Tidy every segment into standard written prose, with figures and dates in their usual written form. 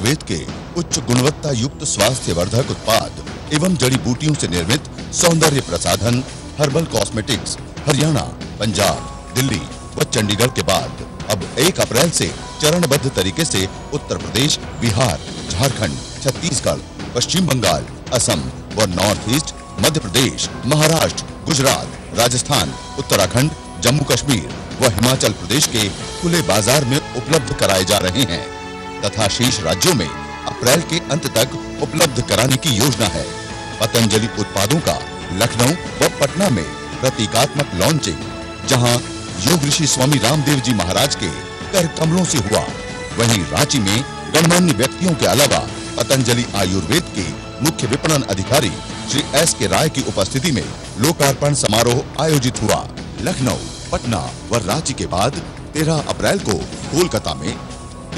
आयुर्वेद के उच्च गुणवत्ता युक्त स्वास्थ्य वर्धक उत्पाद एवं जड़ी बूटियों से निर्मित सौंदर्य प्रसाधन हर्बल कॉस्मेटिक्स हरियाणा, पंजाब, दिल्ली व चंडीगढ़ के बाद अब 1 अप्रैल से चरणबद्ध तरीके से उत्तर प्रदेश, बिहार, झारखंड, छत्तीसगढ़, पश्चिम बंगाल, असम व नॉर्थ ईस्ट, मध्य प्रदेश, महाराष्ट्र, गुजरात, राजस्थान, उत्तराखंड, जम्मू कश्मीर व हिमाचल प्रदेश के खुले बाजार में उपलब्ध कराए जा रहे हैं तथा शेष राज्यों में अप्रैल के अंत तक उपलब्ध कराने की योजना है। पतंजलि उत्पादों का लखनऊ व पटना में प्रतीकात्मक लॉन्चिंग, जहां योग ऋषि स्वामी रामदेव जी महाराज के कर कमलों से हुआ, वहीं रांची में गणमान्य व्यक्तियों के अलावा पतंजलि आयुर्वेद के मुख्य विपणन अधिकारी श्री S.K. राय की उपस्थिति में लोकार्पण समारोह आयोजित हुआ। लखनऊ, पटना व रांची के बाद 13 अप्रैल को कोलकाता में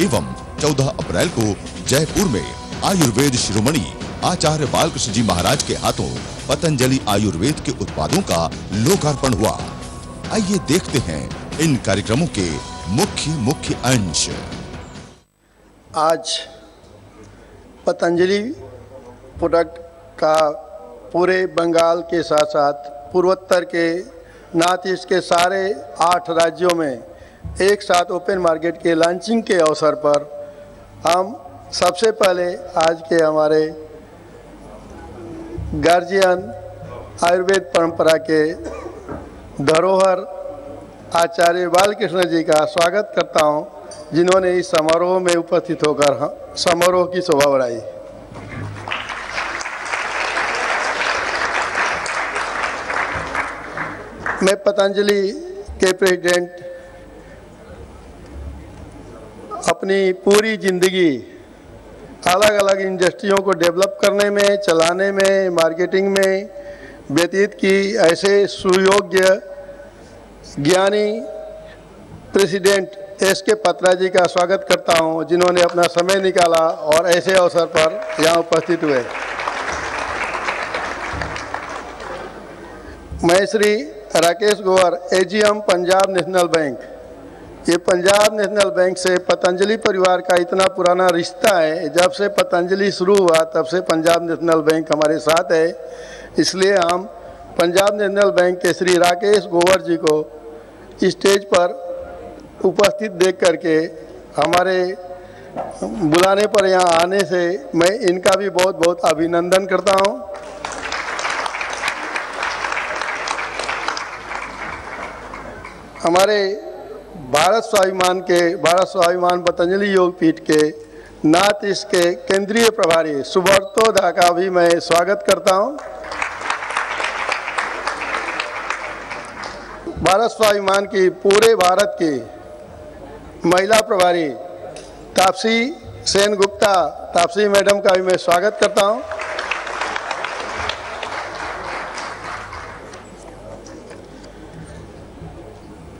एवं 14 अप्रैल को जयपुर में आयुर्वेद शिरोमणि आचार्य बालकृष्ण जी महाराज के हाथों पतंजलि आयुर्वेद के उत्पादों का लोकार्पण हुआ। आइए देखते हैं इन कार्यक्रमों के मुख्य अंश। आज पतंजलि प्रोडक्ट का पूरे बंगाल के साथ साथ पूर्वोत्तर के नॉर्थ ईस्ट के सारे 8 राज्यों में एक साथ ओपन मार्केट के लॉन्चिंग के अवसर पर हम सबसे पहले आज के हमारे गार्जियन आयुर्वेद परंपरा के धरोहर आचार्य बालकृष्ण जी का स्वागत करता हूं, जिन्होंने इस समारोह में उपस्थित होकर समारोह की शोभा बढ़ाई। मैं पतंजलि के प्रेसिडेंट अपनी पूरी जिंदगी अलग अलग इंडस्ट्रियों को डेवलप करने में, चलाने में, मार्केटिंग में व्यतीत की। ऐसे सुयोग्य ज्ञानी प्रेसिडेंट S.K. पत्रा जी का स्वागत करता हूं, जिन्होंने अपना समय निकाला और ऐसे अवसर पर यहाँ उपस्थित हुए। मैं श्री राकेश गोवर, AGM पंजाब नेशनल बैंक। ये पंजाब नेशनल बैंक से पतंजलि परिवार का इतना पुराना रिश्ता है, जब से पतंजलि शुरू हुआ तब से पंजाब नेशनल बैंक हमारे साथ है। इसलिए हम पंजाब नेशनल बैंक के श्री राकेश गोवर जी को स्टेज पर उपस्थित देख करके हमारे बुलाने पर यहाँ आने से मैं इनका भी बहुत बहुत अभिनंदन करता हूँ। हमारे भारत स्वाभिमान पतंजलि योग पीठ के नॉर्थ ईस्ट के केंद्रीय प्रभारी सुब्रतो दा का भी मैं स्वागत करता हूं। भारत स्वाभिमान की पूरे भारत की महिला प्रभारी तापसी सेन गुप्ता, तापसी मैडम का भी मैं स्वागत करता हूं।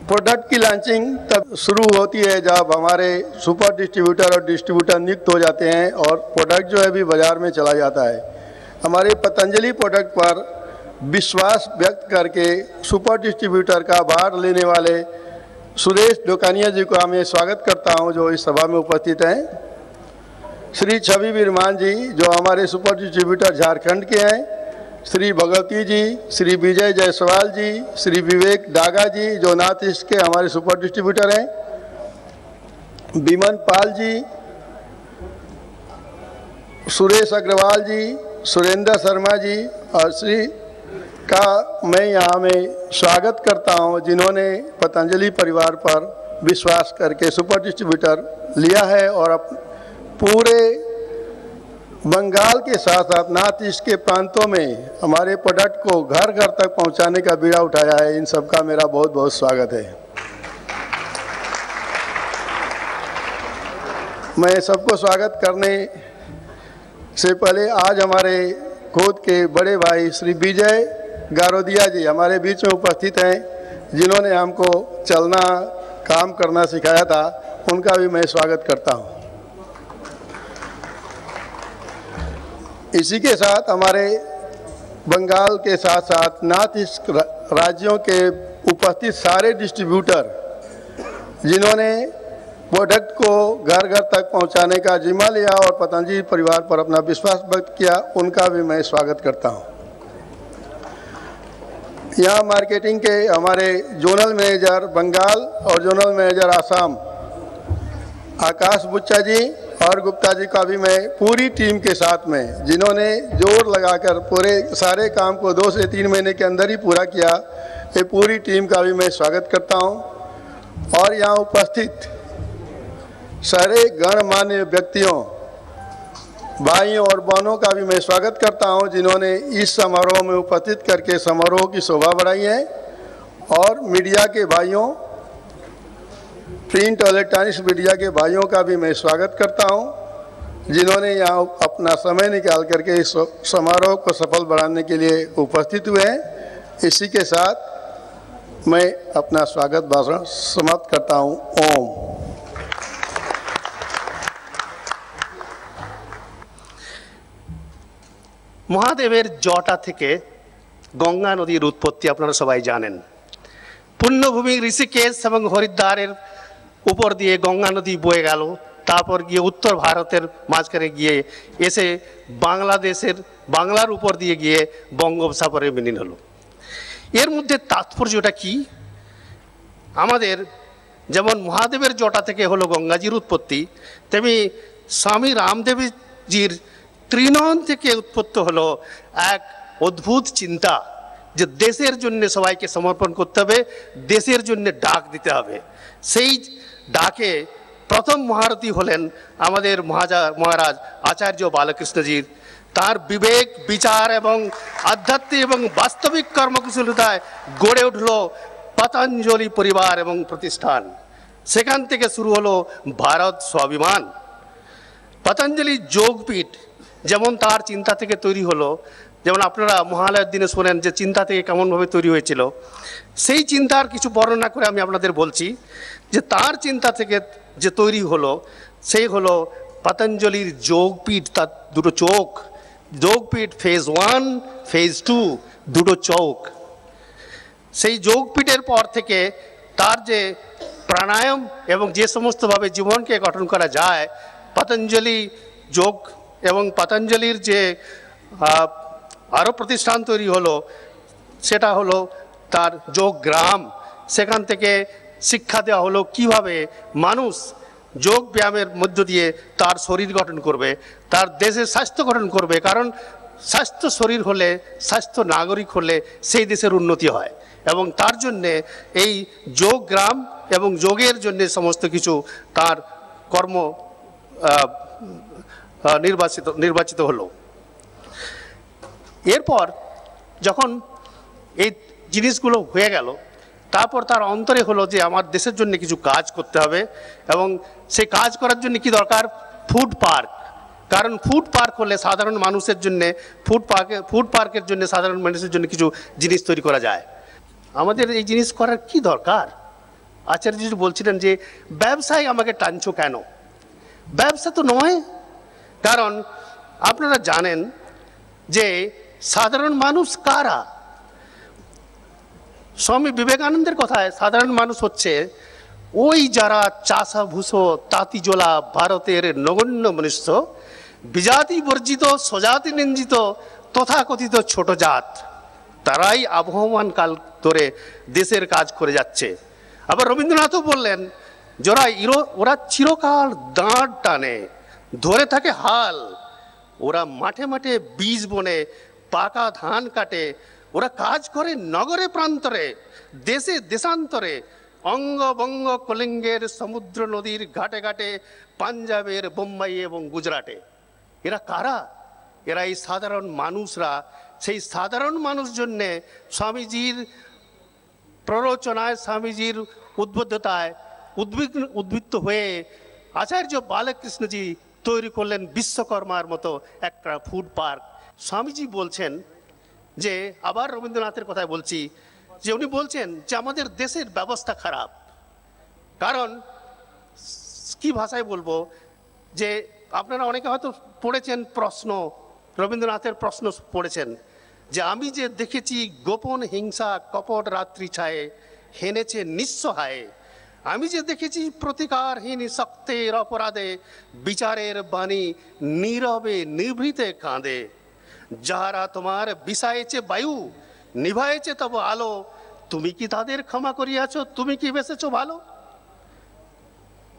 प्रोडक्ट की लॉन्चिंग तब शुरू होती है जब हमारे सुपर डिस्ट्रीब्यूटर और डिस्ट्रीब्यूटर नियुक्त हो जाते हैं और प्रोडक्ट जो है अभी बाज़ार में चला जाता है। हमारे पतंजलि प्रोडक्ट पर विश्वास व्यक्त करके सुपर डिस्ट्रीब्यूटर का भार लेने वाले सुरेश डोकानिया जी को मैं स्वागत करता हूं, जो इस सभा में उपस्थित हैं। श्री छवि विरमान जी, जो हमारे सुपर डिस्ट्रीब्यूटर झारखंड के हैं। श्री भगवती जी, श्री विजय जायसवाल जी, श्री विवेक डागा जी, जो नॉर्थ ईस्ट के हमारे सुपर डिस्ट्रीब्यूटर हैं। बिमन पाल जी, सुरेश अग्रवाल जी, सुरेंद्र शर्मा जी और श्री का मैं यहाँ में स्वागत करता हूँ, जिन्होंने पतंजलि परिवार पर विश्वास करके सुपर डिस्ट्रीब्यूटर लिया है और पूरे बंगाल के साथ साथ नॉर्थ ईस्ट के प्रांतों में हमारे प्रोडक्ट को घर घर तक पहुंचाने का बीड़ा उठाया है। इन सबका मेरा बहुत बहुत स्वागत है। मैं सबको स्वागत करने से पहले आज हमारे खुद के बड़े भाई श्री विजय गारोदिया जी हमारे बीच में उपस्थित हैं, जिन्होंने हमको चलना, काम करना सिखाया था, उनका भी मैं स्वागत करता हूं। इसी के साथ हमारे बंगाल के साथ साथ नॉर्थ ईस्ट राज्यों के उपस्थित सारे डिस्ट्रीब्यूटर, जिन्होंने प्रोडक्ट को घर घर तक पहुंचाने का जिम्मा लिया और पतंजलि परिवार पर अपना विश्वास व्यक्त किया, उनका भी मैं स्वागत करता हूं। यहाँ मार्केटिंग के हमारे जोनल मैनेजर बंगाल और जोनल मैनेजर आसाम आकाश बुच्चा जी और गुप्ता जी का भी मैं पूरी टीम के साथ में, जिन्होंने जोर लगाकर पूरे सारे काम को 2 से 3 महीने के अंदर ही पूरा किया, ये पूरी टीम का भी मैं स्वागत करता हूं। और यहाँ उपस्थित सारे गणमान्य व्यक्तियों, भाइयों और बहनों का भी मैं स्वागत करता हूं, जिन्होंने इस समारोह में उपस्थित करके समारोह की शोभा बढ़ाई है। और मीडिया के भाइयों, प्रिंट और इलेक्ट्रॉनिक्स मीडिया के भाइयों का भी मैं स्वागत करता हूं, जिन्होंने यहाँ अपना समय निकाल करके इस समारोह को सफल बनाने के लिए उपस्थित हुए हैं। इसी के साथ मैं अपना स्वागत भाषण समाप्त करता हूं। ओम। মহাদেবের জটা থেকে গঙ্গা নদীর উৎপত্তি আপনারা সবাই জানেন। পুণ্যভূমি ঋষিকেশ এবং হরিদ্বারের উপর দিয়ে গঙ্গা নদী বয়ে গেল, তারপর গিয়ে উত্তর ভারতের মাঝখানে গিয়ে এসে বাংলার উপর দিয়ে গিয়ে বঙ্গোপসাগরে মিলিত হলো। এর মধ্যে তাৎপর্যটা কি? আমাদের যেমন মহাদেবের জটা থেকে হলো গঙ্গাজির উৎপত্তি, তেমনি স্বামী রামদেবজির ত্রিনয়ন থেকে উৎপত্তি হলো এক অদ্ভুত চিন্তা যে দেশের জন্য সবাইকে সমর্পণ করতে হবে, দেশের জন্য ডাক দিতে হবে। সেই ডাকে প্রথম মহারথী হলেন আমাদের মহারাজ আচার্য বালকৃষ্ণজির। তার বিবেক, বিচার এবং আধ্যাত্মিক এবং বাস্তবিক কর্মকুশলতায় গড়ে উঠল পতঞ্জলি পরিবার এবং প্রতিষ্ঠান। সেখান থেকে শুরু হলো ভারত স্বাভিমান। পতঞ্জলি যোগপীঠ যেমন তার চিন্তা থেকে তৈরি হলো, যেমন আপনারা মহালয়ের দিনে শোনেন যে চিন্তা থেকে কেমনভাবে তৈরি হয়েছিল, সেই চিন্তার কিছু বর্ণনা করে আমি আপনাদের বলছি যে তার চিন্তা থেকে যে তৈরি হলো সেই হলো পতঞ্জলির যোগপীঠ। তার দুটো চোখ, যোগপীঠ ফেজ 1, ফেজ 2, দুটো চোখ। সেই যোগপীঠের পর থেকে তার যে প্রাণায়াম এবং যে সমস্তভাবে জীবনকে গঠন করা যায়, পতঞ্জলি যোগ এবং পতঞ্জলির যে আরও প্রতিষ্ঠান তৈরি হলো সেটা হলো তার যোগ গ্রাম। সেখান থেকে শিক্ষা দেওয়া হলো কিভাবে মানুষ যোগ ব্যায়ামের মধ্য দিয়ে তার শরীর গঠন করবে, তার দেশের স্বাস্থ্য গঠন করবে। কারণ স্বাস্থ্য শরীর হলে, স্বাস্থ্য নাগরিক হলে সেই দেশের উন্নতি হয়। এবং তার জন্যে এই যোগ গ্রাম এবং যোগের জন্যে সমস্ত কিছু তার কর্ম নির্বাচিত হলো। এরপর যখন এই জিনিসগুলো হয়ে গেল, তারপর তার অন্তরে হলো যে আমার দেশের জন্য কিছু কাজ করতে হবে এবং সেই কাজ করার জন্য কি দরকার? Food park. কারণ ফুড পার্ক হলে সাধারণ মানুষের জন্য, ফুড পার্কের জন্য সাধারণ মানুষের জন্য কিছু জিনিস তৈরি করা যায়। আমাদের এই জিনিস করার কি দরকার? আচার্যজি বলছিলেন যে ব্যবসায় আমাকে টানছো কেন? ব্যবসা তো নয়। কারণ আপনারা জানেন যে সাধারণ মানুষ কারা? স্বামী বিবেকানন্দের কথায় সাধারণ মানুষ হচ্ছে ওই যারা চাষা ভূষো তাঁতিজোলা ভারতের নগণ্য মনুষ্য, বিজাতি বর্জিত স্বজাতি নিন্দিত তথাকথিত ছোট জাত, তারাই আবহমান কাল ধরে দেশের কাজ করে যাচ্ছে। আবার রবীন্দ্রনাথও বললেন ওরা চিরকাল দাঁড় টানে, ধরে থাকে হাল, ওরা মাঠে মাঠে বীজ বনে পাকা ধান কাটে, ওরা কাজ করে নগরে প্রান্তরে, দেশে দেশান্তরে, অঙ্গ বঙ্গ কলিঙ্গের সমুদ্র নদীর ঘাটে ঘাটে, পাঞ্জাবের বোম্বাই এবং গুজরাটে। এরা কারা? এরা এই সাধারণ মানুষরা। সেই সাধারণ মানুষ জন্যে স্বামীজির প্ররোচনায়, স্বামীজির উদ্বুদ্ধতায় উদ্বুদ্ধ হয়ে আচার্য বালকৃষ্ণজি তৈরি করলেন বিশ্বকর্মার মতো একটা ফুড পার্ক। স্বামীজি বলছেন যে, আবার রবীন্দ্রনাথের কথায় বলছি, যে উনি বলছেন যে আমাদের দেশের ব্যবস্থা খারাপ। কারণ কি ভাষায় বলবো, যে আপনারা অনেকে হয়তো পড়েছেন প্রশ্ন, রবীন্দ্রনাথের প্রশ্ন পড়েছেন যে আমি যে দেখেছি গোপন হিংসা কপট রাত্রি ছায়ে, হেনেছে নিঃসহায়ে, আমি যে দেখেছি প্রতিকারহীন শক্তের অপরাধে বিচারের বাণী নীরবে নিভৃতে কাঁদে। যাহারা তোমার বিষায়েছে বায়ু, নিভায়েছে তব আলো, তুমি কি তাদের ক্ষমা করিয়াছ? তুমি কি বেসেছ ভালো?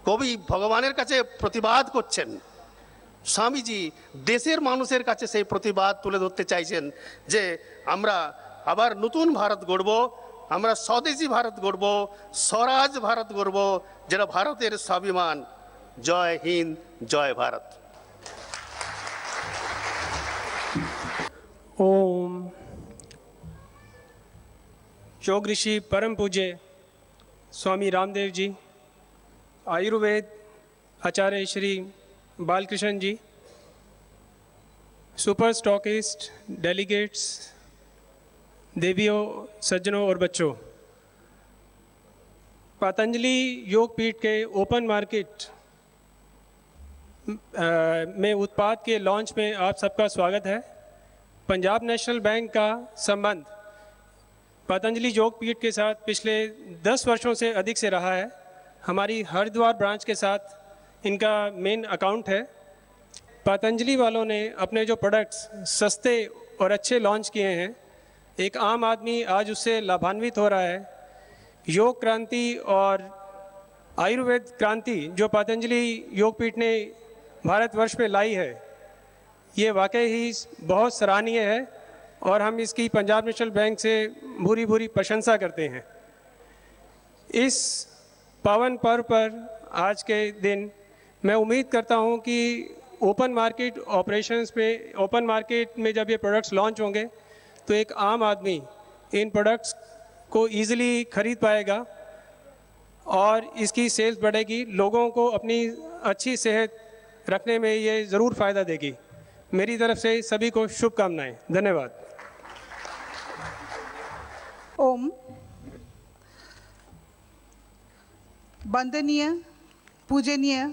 কবি ভগবানের কাছে প্রতিবাদ করছেন। স্বামীজি দেশের মানুষের কাছে সেই প্রতিবাদ তুলে ধরতে চাইছেন যে আমরা আবার নতুন ভারত গড়ব, আমরা স্বদেশী ভারত গড়ব, স্বরাজ ভারত গড়ব, যেটা ভারতের স্বাভিমান। জয় হিন্দ, জয় ভারত। ओम। योग ऋषि परम पूज्य स्वामी रामदेव जी, आयुर्वेद आचार्य श्री बालकृष्ण जी, सुपर स्टॉकिस्ट, डेलीगेट्स, देवियों, सज्जनों और बच्चों, पतंजलि योग पीठ के ओपन मार्केट में उत्पाद के लॉन्च में आप सबका स्वागत है। पंजाब नेशनल बैंक का संबंध पतंजलि योग पीठ के साथ पिछले 10 वर्षों से अधिक से रहा है। हमारी हरिद्वार ब्रांच के साथ इनका मेन अकाउंट है। पतंजलि वालों ने अपने जो प्रोडक्ट्स सस्ते और अच्छे लॉन्च किए हैं, एक आम आदमी आज उससे लाभान्वित हो रहा है। योग क्रांति और आयुर्वेद क्रांति जो पतंजलि योग पीठ ने भारतवर्ष में लाई है, ये वाकई ही बहुत सराहनीय है और हम इसकी पंजाब नेशनल बैंक से भूरी भूरी प्रशंसा करते हैं। इस पावन पर्व पर आज के दिन मैं उम्मीद करता हूं कि ओपन मार्केट ऑपरेशंस में, ओपन मार्केट में जब ये प्रोडक्ट्स लॉन्च होंगे तो एक आम आदमी इन प्रोडक्ट्स को ईज़िली खरीद पाएगा और इसकी सेल्स बढ़ेगी। लोगों को अपनी अच्छी सेहत रखने में ये ज़रूर फ़ायदा देगी। मेरी तरफ से सभी को शुभकामनाएं। धन्यवाद। ओम। वंदनीय, पूजनीय,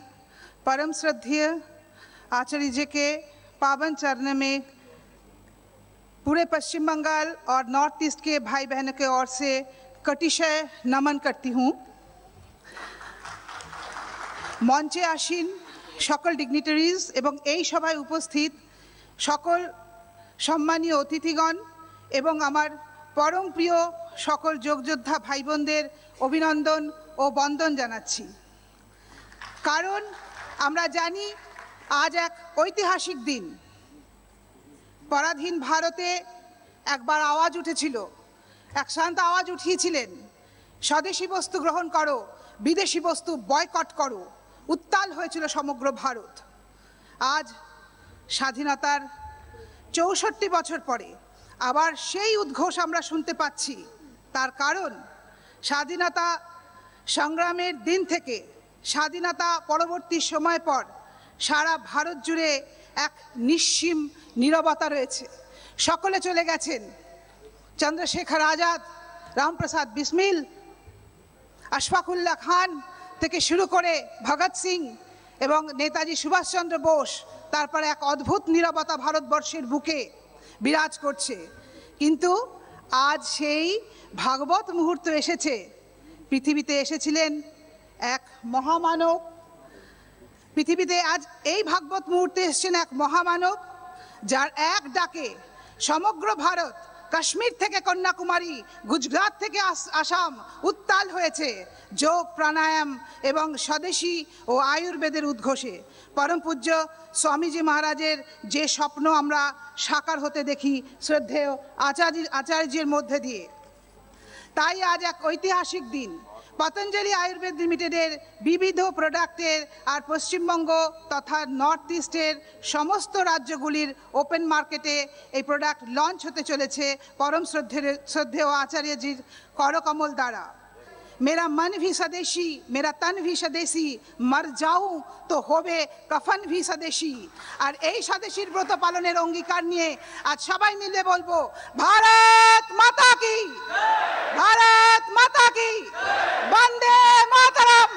परम श्रद्धेय आचार्य जी के पावन चरण में पूरे पश्चिम बंगाल और नॉर्थ ईस्ट के भाई बहनों के ओर से कटिशय नमन करती हूँ। मंचे आसीन सकल डिग्निटारिज एवं এই সভায় উপস্থিত সকল সম্মানীয় অতিথিগণ এবং আমার পরম প্রিয় সকল যোগযোদ্ধা ভাই বোনদের অভিনন্দন ও বন্দন জানাচ্ছি। কারণ আমরা জানি আজ এক ঐতিহাসিক দিন। পরাধীন ভারতে একবার আওয়াজ উঠেছিল, এক শান্ত আওয়াজ উঠিয়েছিলেন, স্বদেশী বস্তু গ্রহণ করো, বিদেশি বস্তু বয়কট করো। উত্তাল হয়েছিল সমগ্র ভারত। আজ স্বাধীনতার ৬৪ বছর পরে আবার সেই উদ্ঘোষ আমরা শুনতে পাচ্ছি। তার কারণ স্বাধীনতা সংগ্রামের দিন থেকে স্বাধীনতা পরবর্তী সময় পর সারা ভারত জুড়ে এক নিঃসীম নীরবতা রয়েছে। সকলে চলে গেছেন। চন্দ্রশেখর আজাদ, রামপ্রসাদ বিসমিল, আশফাকুল্লাহ খান থেকে শুরু করে ভগৎ সিং এবং নেতাজি সুভাষচন্দ্র বোস, তারপরে এক অদ্ভুত নীরবতা ভারতবর্ষের বুকে বিরাজ করছে। কিন্তু আজ সেই ভাগবত মুহূর্ত এসেছে। পৃথিবীতে এসেছিলেন এক মহামানব। পৃথিবীতে আজ এই ভাগবত মুহূর্তে এসেছেন এক মহামানব, যার এক ডাকে সমগ্র ভারত, কাশ্মীর থেকে কন্যাকুমারী, গুজরাট থেকে আসাম উত্তাল হয়েছে যোগ, প্রাণায়াম এবং স্বদেশী ও আয়ুর্বেদের উদ্ঘোষে। পরম পূজ্য স্বামীজি মহারাজের যে স্বপ্ন আমরা সাকার হতে দেখি শ্রদ্ধেয় আচার্যের মধ্যে দিয়ে। তাই আজ এক ঐতিহাসিক দিন। পতঞ্জলি আয়ুর্বেদ লিমিটেডের বিবিধ প্রোডাক্টের আর পশ্চিমবঙ্গ তথা নর্থ ইস্টের সমস্ত রাজ্যগুলির ওপেন মার্কেটে এই প্রোডাক্ট লঞ্চ হতে চলেছে परम श्रद्धेय आचार्य जी करकमल द्वारा। मेरा मन भी स्वदेशी, मेरा तन भी स्वदेशी, मर जाऊं तो होबे कफन भी स्वदेशी। और এই স্বদেশীর ব্রত পালনের অঙ্গীকার নিয়ে আজ সবাই মিলে বলবো ভারত মাতা কি, ভারত মাতা কি, বন্দে মাতরম,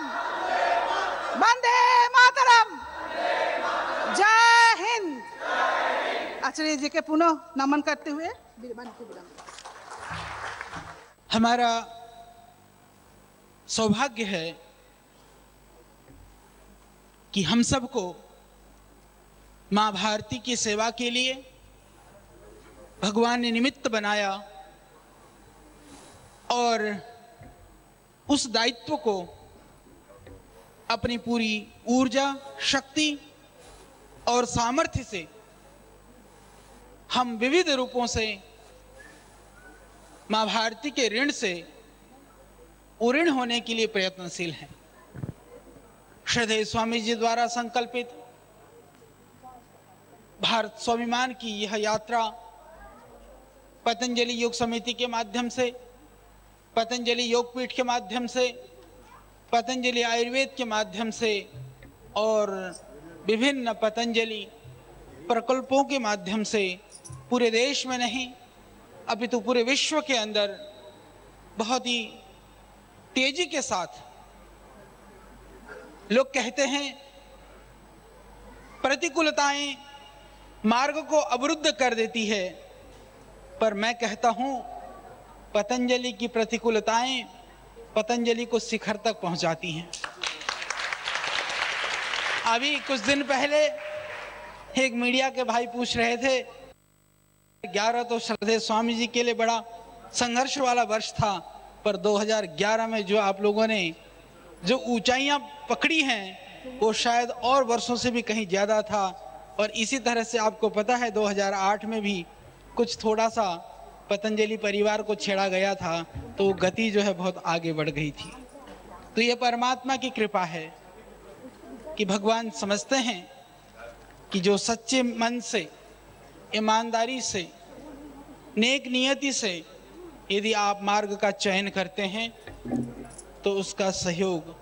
বন্দে मातरम, जय हिंद। आचार्य जी के पुनः नमन करते हुए हमारा सौभाग्य है कि हम सबको मां भारती की सेवा के लिए भगवान ने निमित्त बनाया और उस दायित्व को अपनी पूरी ऊर्जा, शक्ति और सामर्थ्य से हम विविध रूपों से मां भारती के ऋण से उऋण होने के लिए प्रयत्नशील हैं। श्रद्धेय स्वामी जी द्वारा संकल्पित भारत स्वाभिमान की यह यात्रा पतंजलि योग समिति के माध्यम से, पतंजलि योगपीठ के माध्यम से, पतंजलि आयुर्वेद के माध्यम से और विभिन्न पतंजलि प्रकल्पों के माध्यम से पूरे देश में नहीं अपितु पूरे विश्व के अंदर बहुत ही तेजी के साथ, लोग कहते हैं प्रतिकूलताएं मार्ग को अवरुद्ध कर देती है, पर मैं कहता हूं पतंजलि की प्रतिकूलताएं पतंजलि को शिखर तक पहुंचाती हैं। अभी कुछ दिन पहले एक मीडिया के भाई पूछ रहे थे, 11 तो श्रद्धेय स्वामी जी के लिए बड़ा संघर्ष वाला वर्ष था, पर 2011 में जो आप लोगों ने जो ऊंचाइयां पकड़ी हैं वो शायद और वर्षों से भी कहीं ज्यादा था। और इसी तरह से आपको पता है 2008 में भी कुछ थोड़ा सा पतंजलि परिवार को छेड़ा गया था, तो गति जो है बहुत आगे बढ़ गई थी। तो ये परमात्मा की कृपा है कि भगवान समझते हैं कि जो सच्चे मन से, ईमानदारी से, नेक नियति से यदि आप मार्ग का चयन करते हैं तो उसका सहयोग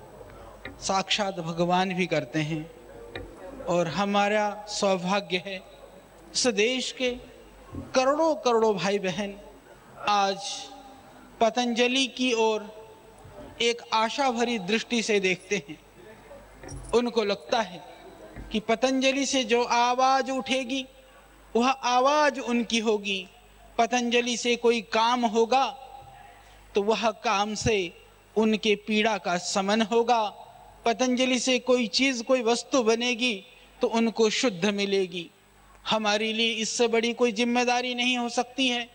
साक्षात भगवान भी करते हैं। और हमारा सौभाग्य है इस देश के करोड़ों करोड़ों भाई बहन आज पतंजलि की ओर एक आशा भरी दृष्टि से देखते हैं। उनको लगता है कि पतंजलि से जो आवाज उठेगी वह आवाज उनकी होगी। पतंजलि से कोई काम होगा तो वह काम से उनके पीड़ा का शमन होगा। पतंजलि से कोई चीज, कोई वस्तु बनेगी तो उनको शुद्ध मिलेगी। हमारे लिए इससे बड़ी कोई जिम्मेदारी नहीं हो सकती है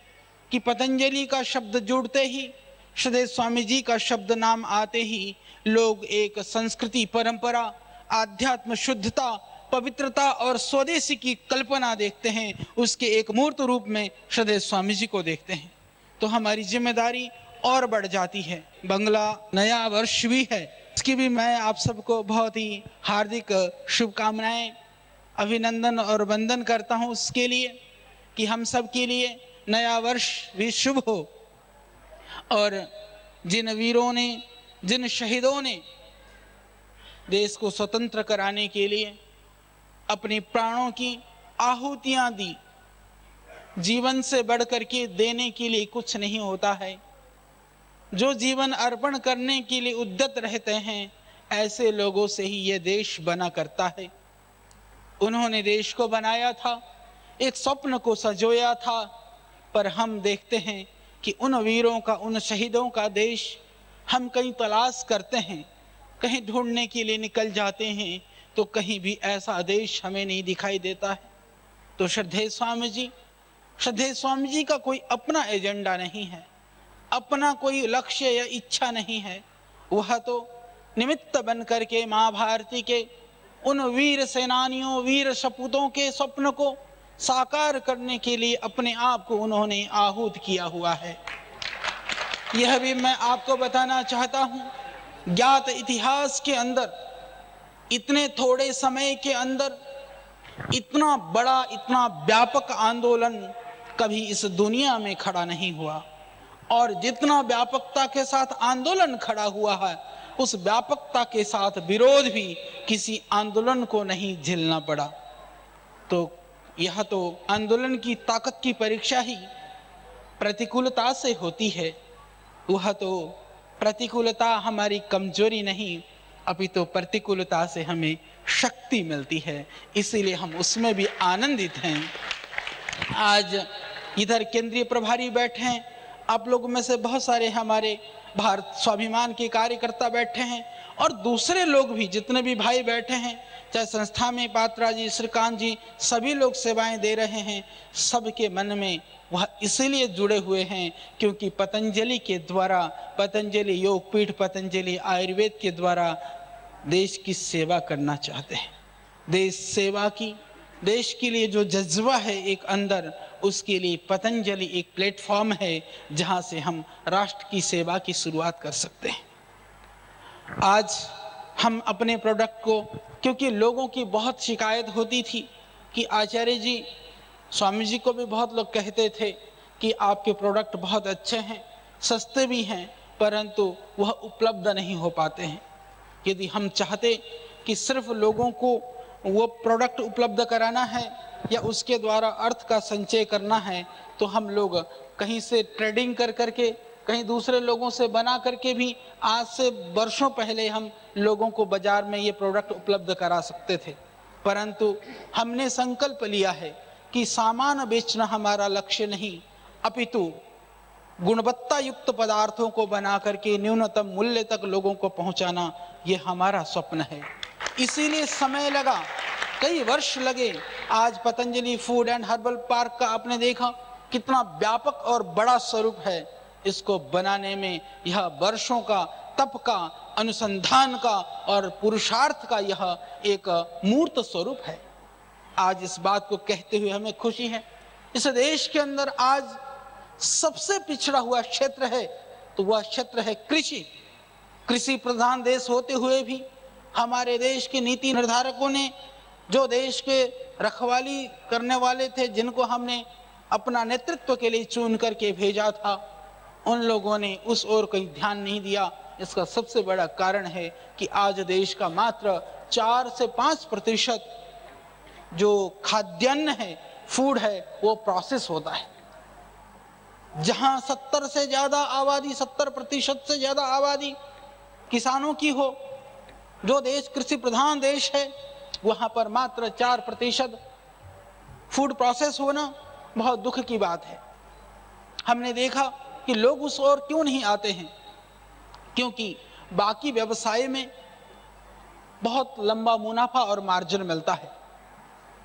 कि पतंजलि का शब्द जुड़ते ही, श्रद्धेय स्वामी जी का शब्द नाम आते ही लोग एक संस्कृति, परंपरा, आध्यात्म शुद्धता, पवित्रता और स्वदेशी की कल्पना देखते हैं, उसके एक मूर्त रूप में श्रद्धेय स्वामी जी को देखते हैं। तो हमारी जिम्मेदारी और बढ़ जाती है। बंगला नया वर्ष भी है, इसकी भी मैं आप सबको बहुत ही हार्दिक शुभकामनाएं, अभिनंदन और वंदन करता हूं उसके लिए कि हम सब के लिए नया वर्ष भी शुभ हो। और जिन वीरों ने, जिन शहीदों ने देश को स्वतंत्र कराने के लिए अपने प्राणों की आहुतियां दी, जीवन से बढ़कर के देने के लिए कुछ नहीं होता है। जो जीवन अर्पण करने के लिए उद्यत रहते हैं, ऐसे लोगों से ही ये देश बना करता है। उन्होंने देश को बनाया था, एक स्वप्न को सजोया था, पर हम देखते हैं कि उन वीरों का, उन शहीदों का देश हम कहीं तलाश करते हैं, कहीं ढूंढने के लिए निकल जाते हैं, तो कहीं भी ऐसा देश हमें नहीं दिखाई देता है। तो श्रद्धेय स्वामी जी का कोई अपना एजेंडा नहीं है, अपना कोई लक्ष्य या इच्छा नहीं है। वह तो निमित्त बन करके मां भारती के उन वीर सेनानियों, वीर सपूतों के स्वप्न को साकार करने के लिए अपने आप को उन्होंने आहूत किया हुआ है। यह भी मैं आपको बताना चाहता हूं, ज्ञात इतिहास के अंदर इतने थोड़े समय के अंदर इतना बड़ा, इतना व्यापक आंदोलन कभी इस दुनिया में खड़ा नहीं हुआ। और जितना व्यापकता के साथ आंदोलन खड़ा हुआ है, उस व्यापकता के साथ विरोध भी किसी आंदोलन को नहीं झेलना पड़ा। तो यह तो आंदोलन की ताकत की परीक्षा ही प्रतिकूलता से होती है। वह तो प्रतिकूलता हमारी कमजोरी नहीं, अपितु तो प्रतिकूलता से हमें शक्ति मिलती है, इसीलिए हम उसमें भी आनंदित हैं। आज इधर केंद्रीय प्रभारी बैठे हैं, आप लोगों में से बहुत सारे हमारे भारत स्वाभिमान के कार्यकर्ता बैठे हैं और दूसरे लोग भी, जितने भी भाई बैठे हैं, चाहे संस्था में पात्रा जी, श्रीकांत जी, सभी लोग सेवाएं दे रहे हैं। सबके मन में वह इसलिए जुड़े हुए हैं क्योंकि पतंजलि के द्वारा, पतंजलि योगपीठ, पतंजलि आयुर्वेद के द्वारा देश की सेवा करना चाहते हैं। देश सेवा की, देश के लिए जो जज्बा है एक अंदर, उसके लिए पतंजलि एक प्लेटफॉर्म है जहां से हम राष्ट्र की सेवा की शुरुआत कर सकते हैं। आज हम अपने प्रोडक्ट को, क्योंकि लोगों की बहुत शिकायत होती थी कि आचार्य जी, स्वामी जी को भी बहुत लोग कहते थे कि आपके प्रोडक्ट बहुत अच्छे हैं, सस्ते भी हैं, परंतु वह उपलब्ध नहीं हो पाते हैं। यदि हम चाहते कि सिर्फ लोगों को वो प्रोडक्ट उपलब्ध कराना है या उसके द्वारा अर्थ का संचय करना है, तो हम लोग कहीं से ट्रेडिंग कर करके, कहीं दूसरे लोगों से बना करके भी आज से वर्षों पहले हम लोगों को बाजार में ये प्रोडक्ट उपलब्ध करा सकते थे। परंतु हमने संकल्प लिया है कि सामान बेचना हमारा लक्ष्य नहीं, अपितु गुणवत्ता युक्त पदार्थों को बना करके न्यूनतम मूल्य तक लोगों को पहुंचाना, ये हमारा स्वप्न है। इसीलिए समय लगा, कई वर्ष लगे। आज Patanjali food and herbal park का आपने देखा कितना व्यापक और बड़ा स्वरूप है। इसको बनाने में यह वर्षों का, तप का, अनुसंधान का और पुरुषार्थ का यह एक मूर्त स्वरूप है। आज इस बात को कहते हुए हमें खुशी है, इस देश के अंदर आज सबसे पिछड़ा हुआ क्षेत्र है तो वह क्षेत्र है कृषि। कृषि प्रधान देश होते हुए भी हमारे देश के नीति निर्धारकों ने, जो देश के रखवाली करने वाले थे, जिनको हमने अपना नेतृत्व के लिए चुन करके भेजा था, उन लोगों ने उस ओर कोई ध्यान नहीं दिया। इसका सबसे बड़ा कारण है कि आज देश का मात्र 4 से 5% जो खाद्यान्न है, फूड है, वो प्रोसेस होता है। जहां 70 से ज्यादा आबादी, 70% से ज्यादा आबादी किसानों की हो, जो देश कृषि प्रधान देश है, वहां पर मात्र 4% फूड प्रोसेस होना बहुत दुख की बात है। हमने देखा कि लोग उस ओर क्यों नहीं आते हैं, क्योंकि बाकी व्यवसाय में बहुत लंबा मुनाफा और मार्जिन मिलता है।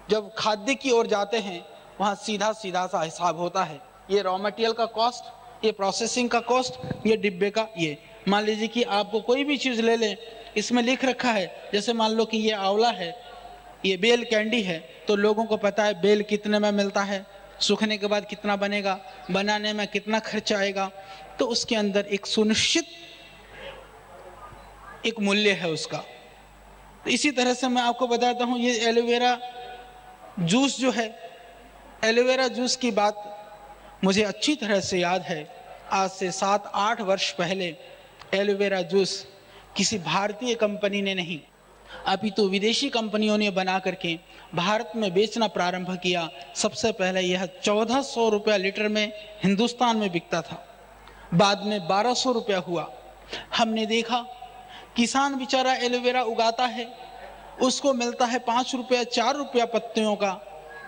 जब खाद्य की ओर जाते हैं, वहां सीधा सीधा सा हिसाब होता है, ये रॉ मटेरियल का कॉस्ट, ये प्रोसेसिंग का कॉस्ट, ये डिब्बे का, ये मान लीजिए कि आपको कोई भी चीज ले लें, इसमें लिख रखा है, जैसे मान लो कि ये आंवला है, ये बेल कैंडी है, तो लोगों को पता है बेल कितने में मिलता है, सूखने के बाद कितना बनेगा, बनाने में कितना खर्चा आएगा, तो उसके अंदर एक सुनिश्चित एक मूल्य है उसका। तो इसी तरह से मैं आपको बताता हूँ, ये एलोवेरा जूस जो है, एलोवेरा जूस की बात मुझे अच्छी तरह से याद है। आज से 7-8 वर्ष पहले एलोवेरा जूस किसी भारतीय कंपनी ने नहीं, अपितु विदेशी कंपनियों ने बना करके भारत में बेचना प्रारंभ किया। सबसे पहले यह 1400 रुपया लीटर में हिंदुस्तान में बिकता था, बाद में 1200 रुपया हुआ। हमने देखा किसान बेचारा एलोवेरा उगाता है, उसको मिलता है 5 रुपया 4 रुपया पत्तियों का,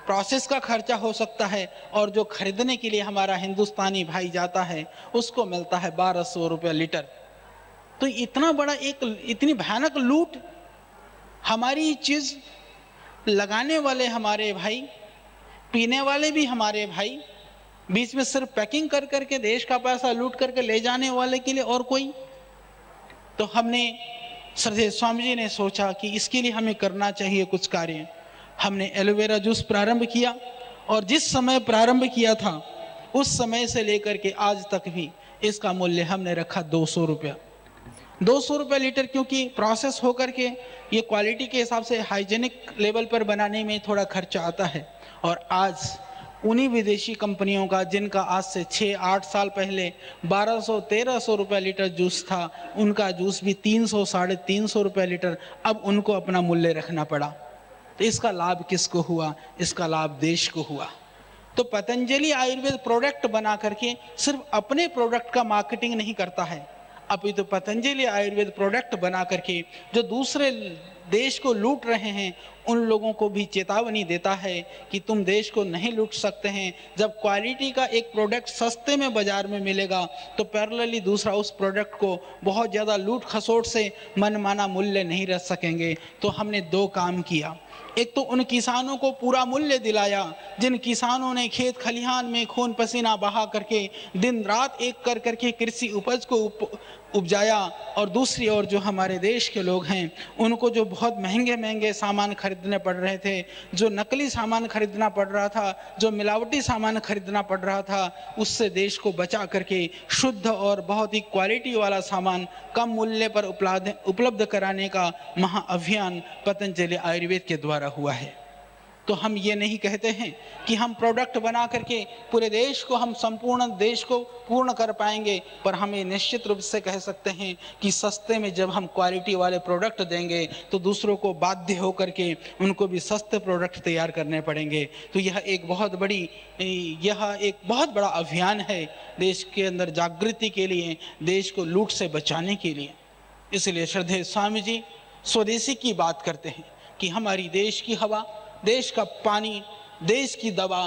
प्रोसेस का खर्चा हो सकता है, और जो खरीदने के लिए हमारा हिंदुस्तानी भाई जाता है उसको मिलता है 1200 रुपया लीटर। तो इतना बड़ा इतनी भयानक लूट, हमारी चीज लगाने वाले हमारे भाई, पीने वाले भी हमारे भाई, बीच में सिर्फ पैकिंग कर करके देश का पैसा लूट करके ले जाने वाले के लिए और कोई। तो हमने, श्रद्धेय स्वामी जी ने सोचा कि इसके लिए हमें करना चाहिए कुछ कार्य। हमने एलोवेरा जूस प्रारंभ किया, और जिस समय प्रारंभ किया था उस समय से लेकर के आज तक भी इसका मूल्य हमने रखा 200 रुपया। 200 रुपये लीटर, क्योंकि प्रोसेस होकर के ये क्वालिटी के हिसाब से हाइजेनिक लेवल पर बनाने में थोड़ा खर्चा आता है। और आज उन्हीं विदेशी कंपनियों का, जिनका आज से 6-8 साल पहले 1200-1300 रुपये लीटर जूस था, उनका जूस भी 300-350 रुपये लीटर, अब उनको अपना मूल्य रखना पड़ा। तो इसका लाभ किसको हुआ? इसका लाभ देश को हुआ। तो पतंजलि आयुर्वेद प्रोडक्ट बना करके सिर्फ अपने प्रोडक्ट का मार्केटिंग नहीं करता है, अपितु पतंजलि आयुर्वेद प्रोडक्ट बना करके जो दूसरे देश को लूट रहे हैं उन लोगों को भी चेतावनी देता है कि तुम देश को नहीं लूट सकते हैं। जब क्वालिटी का एक प्रोडक्ट सस्ते में बाजार में मिलेगा तो पैरेलली दूसरा उस प्रोडक्ट को बहुत ज़्यादा लूट खसोट से मनमाना मूल्य नहीं रख सकेंगे। तो हमने दो काम किया। एक तो उन किसानों को पूरा मूल्य दिलाया जिन किसानों ने खेत खलिहान में खून पसीना बहा करके दिन रात एक कर करके कृषि उपज को उपजाया, और दूसरी ओर जो हमारे देश के लोग हैं उनको जो बहुत महंगे महंगे सामान खरीदने पड़ रहे थे, जो नकली सामान खरीदना पड़ रहा था, जो मिलावटी सामान खरीदना पड़ रहा था, उससे देश को बचा करके शुद्ध और बहुत ही क्वालिटी वाला सामान कम मूल्य पर उपलब्ध कराने का महाअभियान पतंजलि आयुर्वेद के द्वारा हुआ है। तो हम ये नहीं कहते हैं कि हम प्रोडक्ट बना करके पूरे देश को, हम संपूर्ण देश को पूर्ण कर पाएंगे, पर हम ये निश्चित रूप से कह सकते हैं कि सस्ते में जब हम क्वालिटी वाले प्रोडक्ट देंगे तो दूसरों को बाध्य होकर के उनको भी सस्ते प्रोडक्ट तैयार करने पड़ेंगे। तो यह एक बहुत बड़ा अभियान है देश के अंदर जागृति के लिए, देश को लूट से बचाने के लिए। इसलिए श्रद्धेय स्वामी जी स्वदेशी की बात करते हैं कि हमारी देश की हवा, देश का पानी, देश की दवा,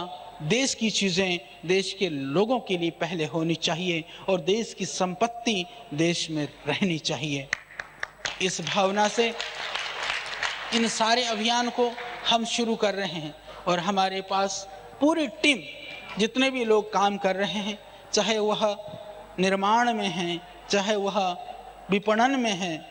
देश की चीज़ें देश के लोगों के लिए पहले होनी चाहिए और देश की संपत्ति देश में रहनी चाहिए। इस भावना से इन सारे अभियान को हम शुरू कर रहे हैं और हमारे पास पूरी टीम, जितने भी लोग काम कर रहे हैं, चाहे वह निर्माण में हैं, चाहे वह विपणन में हैं,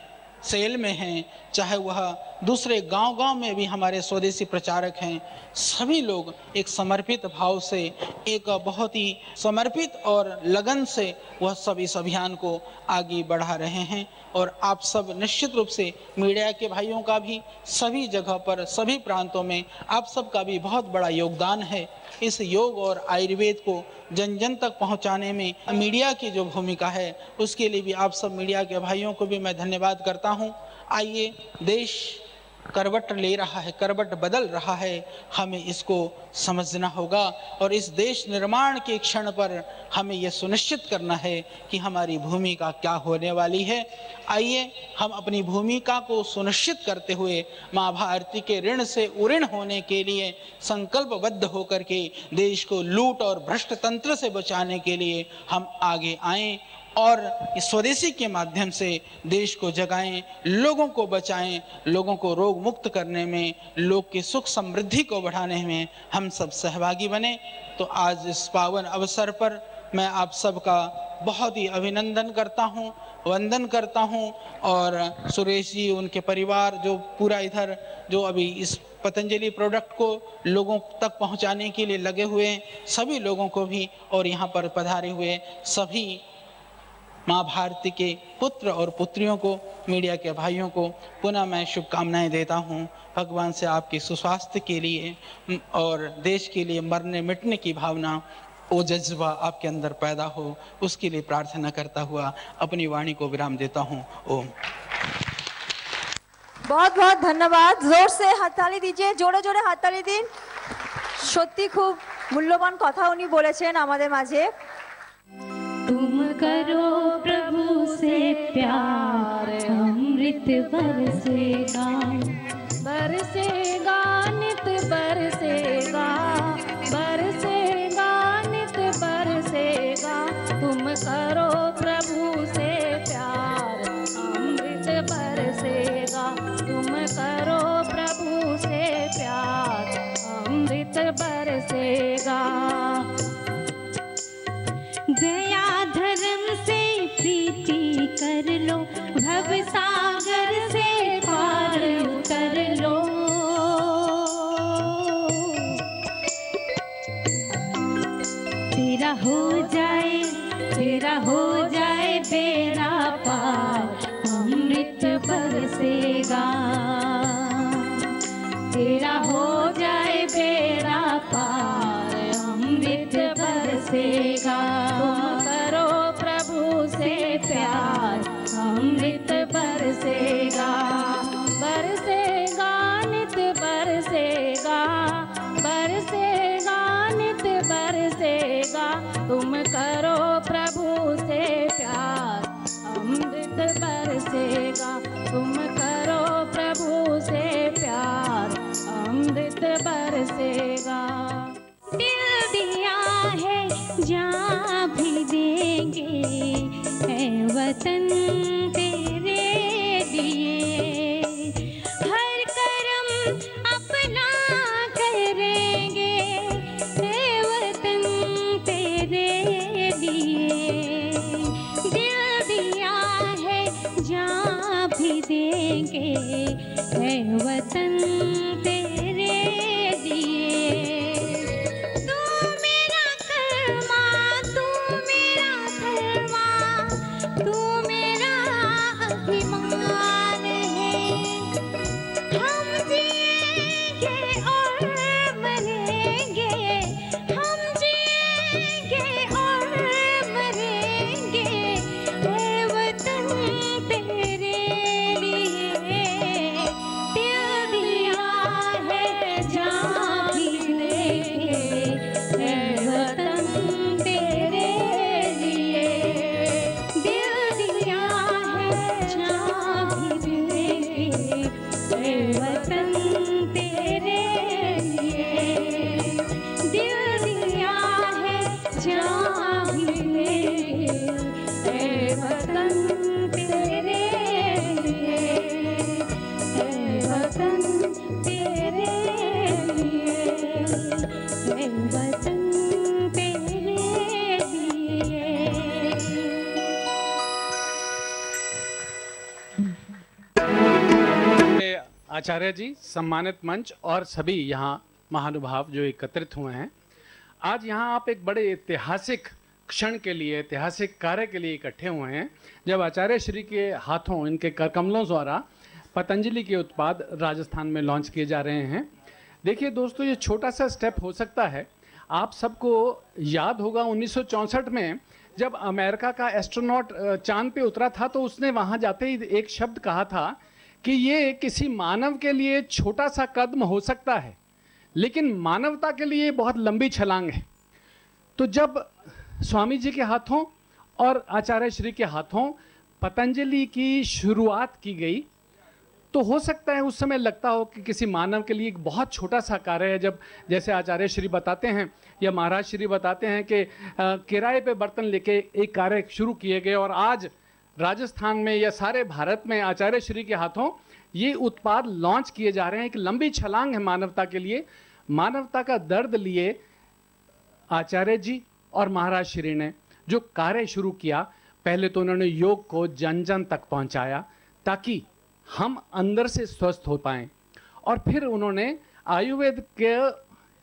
सेल में हैं, चाहे वह दूसरे गांव-गांव में भी हमारे स्वदेशी प्रचारक हैं, सभी लोग एक समर्पित भाव से, एक बहुत ही समर्पित और लगन से वह सब इस अभियान को आगे बढ़ा रहे हैं। और आप सब निश्चित रूप से मीडिया के भाइयों का भी सभी जगह पर, सभी प्रांतों में आप सबका भी बहुत बड़ा योगदान है। इस योग और आयुर्वेद को जन जन तक पहुंचाने में मीडिया की जो भूमिका है उसके लिए भी आप सब मीडिया के भाइयों को भी मैं धन्यवाद करता हूं। आइए, देश करवट ले रहा है, करवट बदल रहा है, हमें इसको समझना होगा और इस देश निर्माण के क्षण पर हमें यह सुनिश्चित करना है कि हमारी भूमिका क्या होने वाली है। आइए हम अपनी भूमिका को सुनिश्चित करते हुए माँ भारती के ऋण से उऋण होने के लिए संकल्पबद्ध होकर के देश को लूट और भ्रष्ट तंत्र से बचाने के लिए हम आगे आएं और इस स्वदेशी के माध्यम से देश को जगाएं, लोगों को बचाएं, लोगों को रोग मुक्त करने में, लोग की सुख समृद्धि को बढ़ाने में हम सब सहभागी बने। तो आज इस पावन अवसर पर मैं आप सबका बहुत ही अभिनंदन करता हूं, वंदन करता हूं और सुरेश जी, उनके परिवार, जो पूरा इधर जो अभी इस पतंजलि प्रोडक्ट को लोगों तक पहुंचाने के लिए लगे हुए हैं, सभी लोगों को भी और यहाँ पर पधारे हुए सभी माँ भारती के पुत्र और पुत्रियों को, मीडिया के भाइयों को पुनः मैं शुभकामनाएं देता हूँ। भगवान से आपके सुस्वास्थ्य के लिए और देश के लिए मरने मिटने की भावना, वो जज्बा आपके अंदर पैदा हो, उसके लिए प्रार्थना करता हुआ अपनी वाणी को विराम देता हूँ। ओम। बहुत बहुत धन्यवाद। जोर से हातताली दीजिए, जोड़े जोड़े हातताली दिन। সত্যি খুব মূল্যবান কথা উনি বলেছেন আমাদের মাঝে। तुम करो प्रभु से प्यार, अमृत बरसेगा, बरसेगा नित बरसेगा, बरसेगा नित बरसेगा। तुम करो प्रभु से प्यार, अमृत बरसेगा। तुम करो प्रभु से प्यार, अमृत बरसेगा। दया धर्म से प्रीति कर लो, भव सागर से पार उतर लो। तेरा हो जाए बेड़ा पार, अमृत बरसेगा। तेरा हो जाए बेड़ा पार, अमृत बरसेगा। तुम करो प्रभु से प्यार, अमृत बरसेगा, बरसेगा नित बरसेगा, बरसेगा नित बरसेगा। तुम करो प्रभु से प्यार, अमृत तुम करो प्रभु से प्यार, अमृत बरसेगा। दिल दिया है जहाँ भी देंगे, है वतन तेरे लिए। हर कर्म अपना करेंगे, है वतन तेरे लिए। दिल दिया है जहाँ भी देंगे, है वतन तेरे लिए। तू मेरा कर्मा, तू मेरा धर्मा, तू मेरा अभिमान है। हम जिएंगे और मरेंगे, हम जिएंगे और मरेंगे, है वतन तेरे लिए। दिल दिया है जहाँ भी देंगे, है वतन तेरे लिए। दिल दिया है जहाँ भी देंगे, है वतन तेरे लिए। दिल दिया है जहाँ भी देंगे, है वतन तेरे लिए। है वतन तेरे लिए, है वतन तेरे लिए। आचार्य जी, सम्मानित मंच और सभी यहाँ महानुभाव जो एकत्रित हुए हैं, आज यहाँ आप एक बड़े ऐतिहासिक क्षण के लिए, ऐतिहासिक कार्य के लिए इकट्ठे हुए हैं, जब आचार्य श्री के हाथों, इनके करकमलों द्वारा पतंजलि के उत्पाद राजस्थान में लॉन्च किए जा रहे हैं। देखिए दोस्तों, ये छोटा सा स्टेप हो सकता है। आप सबको याद होगा 1964 में जब अमेरिका का एस्ट्रोनॉट चांद पे उतरा था, तो उसने वहाँ जाते ही एक शब्द कहा था कि ये किसी मानव के लिए छोटा सा कदम हो सकता है, लेकिन मानवता के लिए बहुत लंबी छलांग है। तो जब स्वामी जी के हाथों और आचार्य श्री के हाथों पतंजलि की शुरुआत की गई, तो हो सकता है उस समय लगता हो कि किसी मानव के लिए एक बहुत छोटा सा कार्य है। जब जैसे आचार्य श्री बताते हैं या महाराज श्री बताते हैं कि किराए पे बर्तन लेके एक कार्य शुरू किए गए, और आज राजस्थान में या सारे भारत में आचार्य श्री के हाथों ये उत्पाद लॉन्च किए जा रहे हैं। एक लंबी छलांग है मानवता के लिए। मानवता का दर्द लिए आचार्य जी और महाराज श्री ने जो कार्य शुरू किया, पहले तो उन्होंने योग को जन जन तक पहुंचाया ताकि हम अंदर से स्वस्थ हो पाएं, और फिर उन्होंने आयुर्वेद के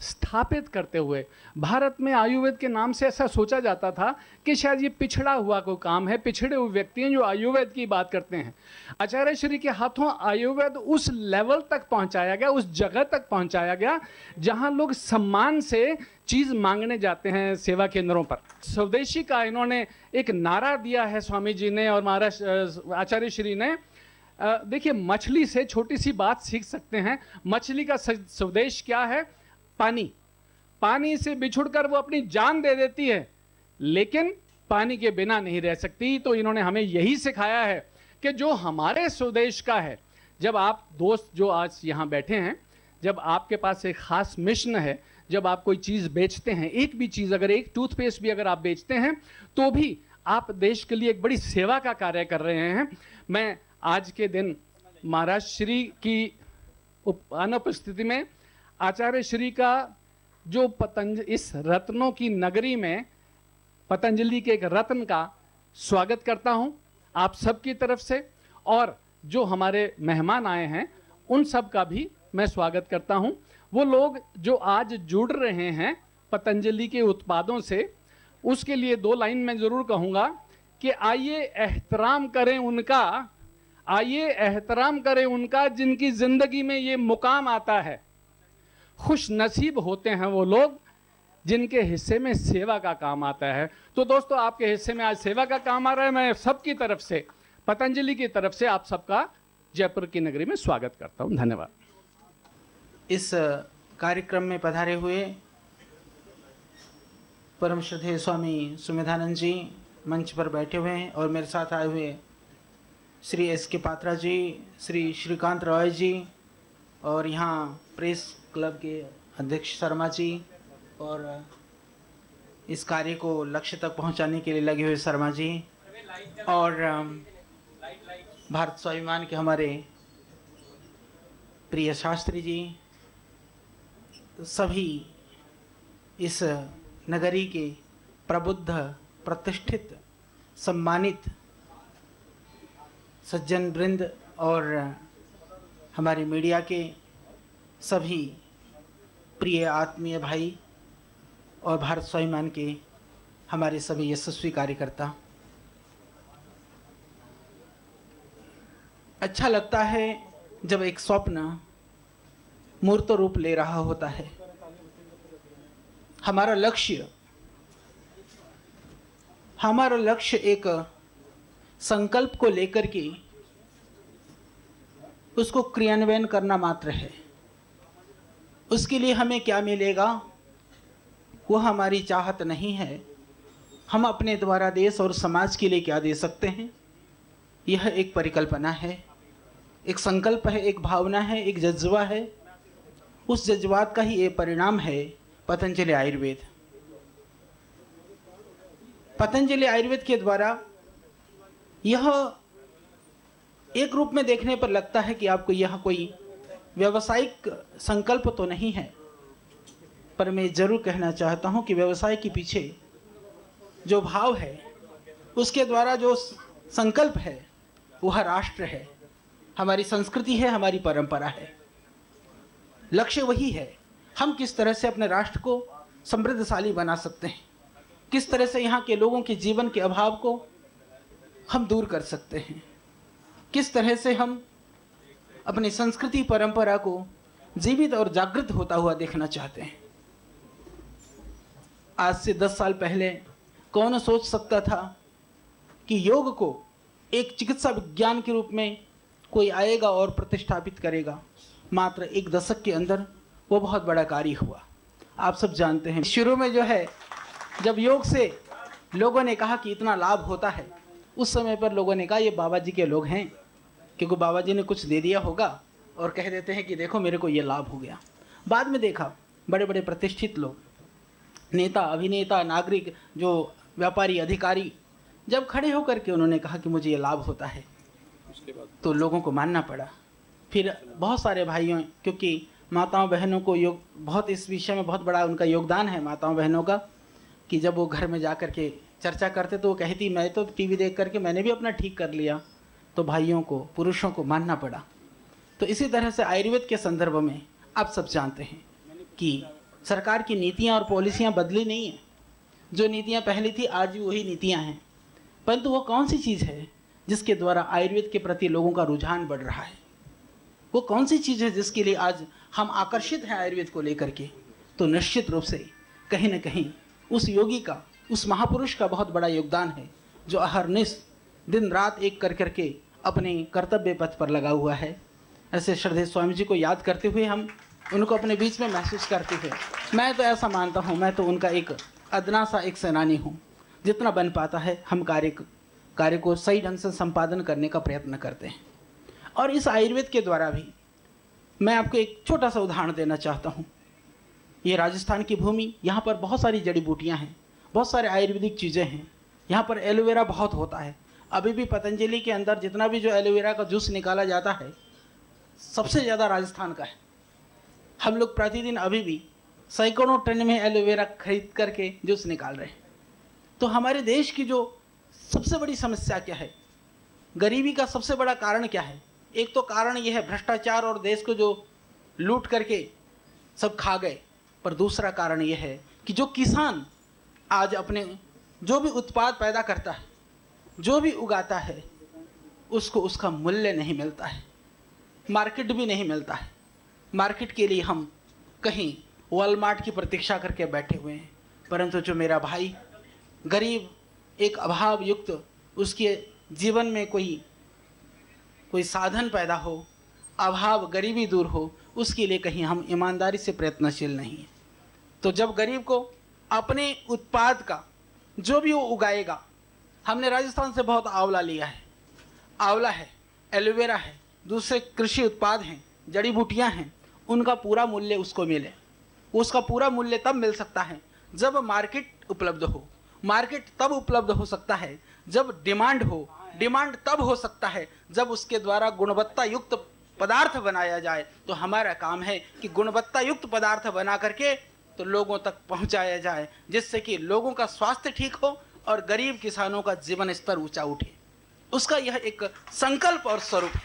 स्थापित करते हुए, भारत में आयुर्वेद के नाम से ऐसा सोचा जाता था कि शायद ये पिछड़ा हुआ कोई काम है, पिछड़े हुए व्यक्ति हैं जो आयुर्वेद की बात करते हैं। आचार्य श्री के हाथों आयुर्वेद उस लेवल तक पहुंचाया गया, उस जगह तक पहुंचाया गया जहां लोग सम्मान से चीज मांगने जाते हैं सेवा केंद्रों पर। स्वदेशी का इन्होंने एक नारा दिया है स्वामी जी ने और महाराज आचार्य श्री ने। देखिए, मछली से छोटी सी बात सीख सकते हैं। मछली का स्वदेश क्या है? पानी। पानी से बिछुड़कर वो अपनी जान दे देती है, लेकिन पानी के बिना नहीं रह सकती। तो इन्होंने हमें यही सिखाया है कि जो हमारे स्वदेश का है, जब आप दोस्त जो आज यहाँ बैठे हैं, जब आपके पास एक खास मिशन है, जब आप कोई चीज़ बेचते हैं, एक भी चीज़, अगर एक टूथपेस्ट भी अगर आप बेचते हैं, तो भी आप देश के लिए एक बड़ी सेवा का कार्य कर रहे हैं। मैं आज के दिन महाराज श्री की अनुपस्थिति में आचार्य श्री का जो इस रत्नों की नगरी में पतंजलि के एक रत्न का स्वागत करता हूं आप सबकी तरफ से, और जो हमारे मेहमान आए हैं उन सब का भी मैं स्वागत करता हूं। वो लोग जो आज जुड़ रहे हैं पतंजलि के उत्पादों से, उसके लिए दो लाइन मैं ज़रूर कहूँगा कि आइए एहतराम करें उनका, आइए एहतराम करें उनका जिनकी ज़िंदगी में ये मुकाम आता है। खुश नसीब होते हैं वो लोग जिनके हिस्से में सेवा का काम आता है। तो दोस्तों, आपके हिस्से में आज सेवा का काम आ रहा है। मैं सबकी तरफ से, पतंजलि की तरफ से आप सबका जयपुर की नगरी में स्वागत करता हूं। धन्यवाद। इस कार्यक्रम में पधारे हुए परम श्रद्धेय स्वामी सुमेधानंद जी मंच पर बैठे हुए हैं, और मेरे साथ आए हुए श्री एस के पात्रा जी, श्री श्रीकांत रॉय जी, और यहाँ प्रेस क्लब के अध्यक्ष शर्मा जी, और इस कार्य को लक्ष्य तक पहुंचाने के लिए लगे हुए शर्मा जी, और भारत स्वाभिमान के हमारे प्रिय शास्त्री जी, तो सभी इस नगरी के प्रबुद्ध, प्रतिष्ठित, सम्मानित सज्जन वृंद और हमारे मीडिया के सभी प्रिय आत्मीय भाई और भारत स्वाभिमान के हमारे सभी यशस्वी कार्यकर्ता, अच्छा लगता है जब एक स्वप्न मूर्त रूप ले रहा होता है। हमारा लक्ष्य एक संकल्प को लेकर के उसको क्रियान्वयन करना मात्र है। उसके लिए हमें क्या मिलेगा वो हमारी चाहत नहीं है। हम अपने द्वारा देश और समाज के लिए क्या दे सकते हैं, यह एक परिकल्पना है, एक संकल्प है, एक भावना है, एक जज्बा है। उस जज्बात का ही ये परिणाम है पतंजलि आयुर्वेद। पतंजलि आयुर्वेद के द्वारा यह एक रूप में देखने पर लगता है कि आपको यह कोई व्यावसायिक संकल्प तो नहीं है, पर मैं जरूर कहना चाहता हूं कि व्यवसाय के पीछे जो भाव है, उसके द्वारा जो संकल्प है, वह राष्ट्र है, हमारी संस्कृति है, हमारी परंपरा है। लक्ष्य वही है, हम किस तरह से अपने राष्ट्र को समृद्धशाली बना सकते हैं, किस तरह से यहाँ के लोगों के जीवन के अभाव को हम दूर कर सकते हैं, किस तरह से हम अपनी संस्कृति परंपरा को जीवित और जागृत होता हुआ देखना चाहते हैं। आज से 10 साल पहले कौन सोच सकता था कि योग को एक चिकित्सा विज्ञान के रूप में कोई आएगा और प्रतिष्ठापित करेगा। मात्र 1 दशक के अंदर वो बहुत बड़ा कार्य हुआ। आप सब जानते हैं, शुरू में जो है जब योग से लोगों ने कहा कि इतना लाभ होता है, उस समय पर लोगों ने कहा ये बाबा जी के लोग हैं, क्योंकि बाबा जी ने कुछ दे दिया होगा और कह देते हैं कि देखो मेरे को ये लाभ हो गया। बाद में देखा बड़े बड़े प्रतिष्ठित लोग, नेता, अभिनेता, नागरिक, जो व्यापारी, अधिकारी, जब खड़े होकर के उन्होंने कहा कि मुझे ये लाभ होता है, तो लोगों को मानना पड़ा। फिर बहुत सारे भाइयों, क्योंकि माताओं बहनों को योग बहुत, इस विषय में बहुत बड़ा उनका योगदान है माताओं बहनों का, कि जब वो घर में जा कर के चर्चा करते तो वो कहती मैं तो टीवी देख करके मैंने भी अपना ठीक कर लिया। तो भाइयों को, पुरुषों को मानना पड़ा। तो इसी तरह से आयुर्वेद के संदर्भ में आप सब जानते हैं कि सरकार की नीतियां और पॉलिसियां बदली नहीं हैं। जो नीतियां पहले थी आज भी वही नीतियां हैं, परंतु वो कौन सी चीज़ है जिसके द्वारा आयुर्वेद के प्रति लोगों का रुझान बढ़ रहा है? वो कौन सी चीज़ है जिसके लिए आज हम आकर्षित हैं आयुर्वेद को लेकर के? तो निश्चित रूप से कहीं न कहीं उस योगी का, उस महापुरुष का बहुत बड़ा योगदान है, जो अहरनिश दिन रात एक कर करके अपने कर्तव्य पथ पर लगा हुआ है। ऐसे श्रद्धेय स्वामी जी को याद करते हुए, हम उनको अपने बीच में महसूस करते हुए, मैं तो ऐसा मानता हूँ, मैं तो उनका एक अदना सा एक सेनानी हूँ। जितना बन पाता है हम कार्य को सही ढंग से संपादन करने का प्रयत्न करते हैं। और इस आयुर्वेद के द्वारा भी मैं आपको एक छोटा सा उदाहरण देना चाहता हूँ। ये राजस्थान की भूमि, यहाँ पर बहुत सारी जड़ी बूटियाँ हैं, बहुत सारे आयुर्वेदिक चीज़ें हैं। यहाँ पर एलोवेरा बहुत होता है। अभी भी पतंजलि के अंदर जितना भी जो एलोवेरा का जूस निकाला जाता है, सबसे ज़्यादा राजस्थान का है। हम लोग प्रतिदिन अभी भी सैकड़ों टन में एलोवेरा खरीद करके जूस निकाल रहे हैं। तो हमारे देश की जो सबसे बड़ी समस्या क्या है, गरीबी का सबसे बड़ा कारण क्या है? एक तो कारण यह है भ्रष्टाचार और देश को जो लूट करके सब खा गए, पर दूसरा कारण यह है कि जो किसान आज अपने जो भी उत्पाद पैदा करता है, जो भी उगाता है, उसको उसका मूल्य नहीं मिलता है, मार्केट भी नहीं मिलता है। मार्केट के लिए हम कहीं वॉलमार्ट की प्रतीक्षा करके बैठे हुए हैं, परंतु जो मेरा भाई गरीब, एक अभाव युक्त, उसके जीवन में कोई साधन पैदा हो, अभाव गरीबी दूर हो, उसके लिए कहीं हम ईमानदारी से प्रयत्नशील नहीं हैं। तो जब गरीब को अपने उत्पाद का जो भी वो उगाएगा, हमने राजस्थान से बहुत आंवला लिया है। आंवला है, एलोवेरा है, दूसरे कृषि उत्पाद हैं, जड़ी बूटियां हैं, उनका पूरा मूल्य उसको मिले। उसका पूरा मूल्य तब मिल सकता है जब मार्केट उपलब्ध हो। मार्केट तब उपलब्ध हो सकता है जब डिमांड हो। डिमांड तब हो सकता है जब उसके द्वारा गुणवत्ता युक्त पदार्थ बनाया जाए। तो हमारा काम है कि गुणवत्ता युक्त पदार्थ बना करके तो लोगों तक पहुंचाया जाए, जिससे कि लोगों का स्वास्थ्य ठीक हो और गरीब किसानों का जीवन स्तर ऊंचा उठे। उसका यह एक संकल्प और स्वरूप है।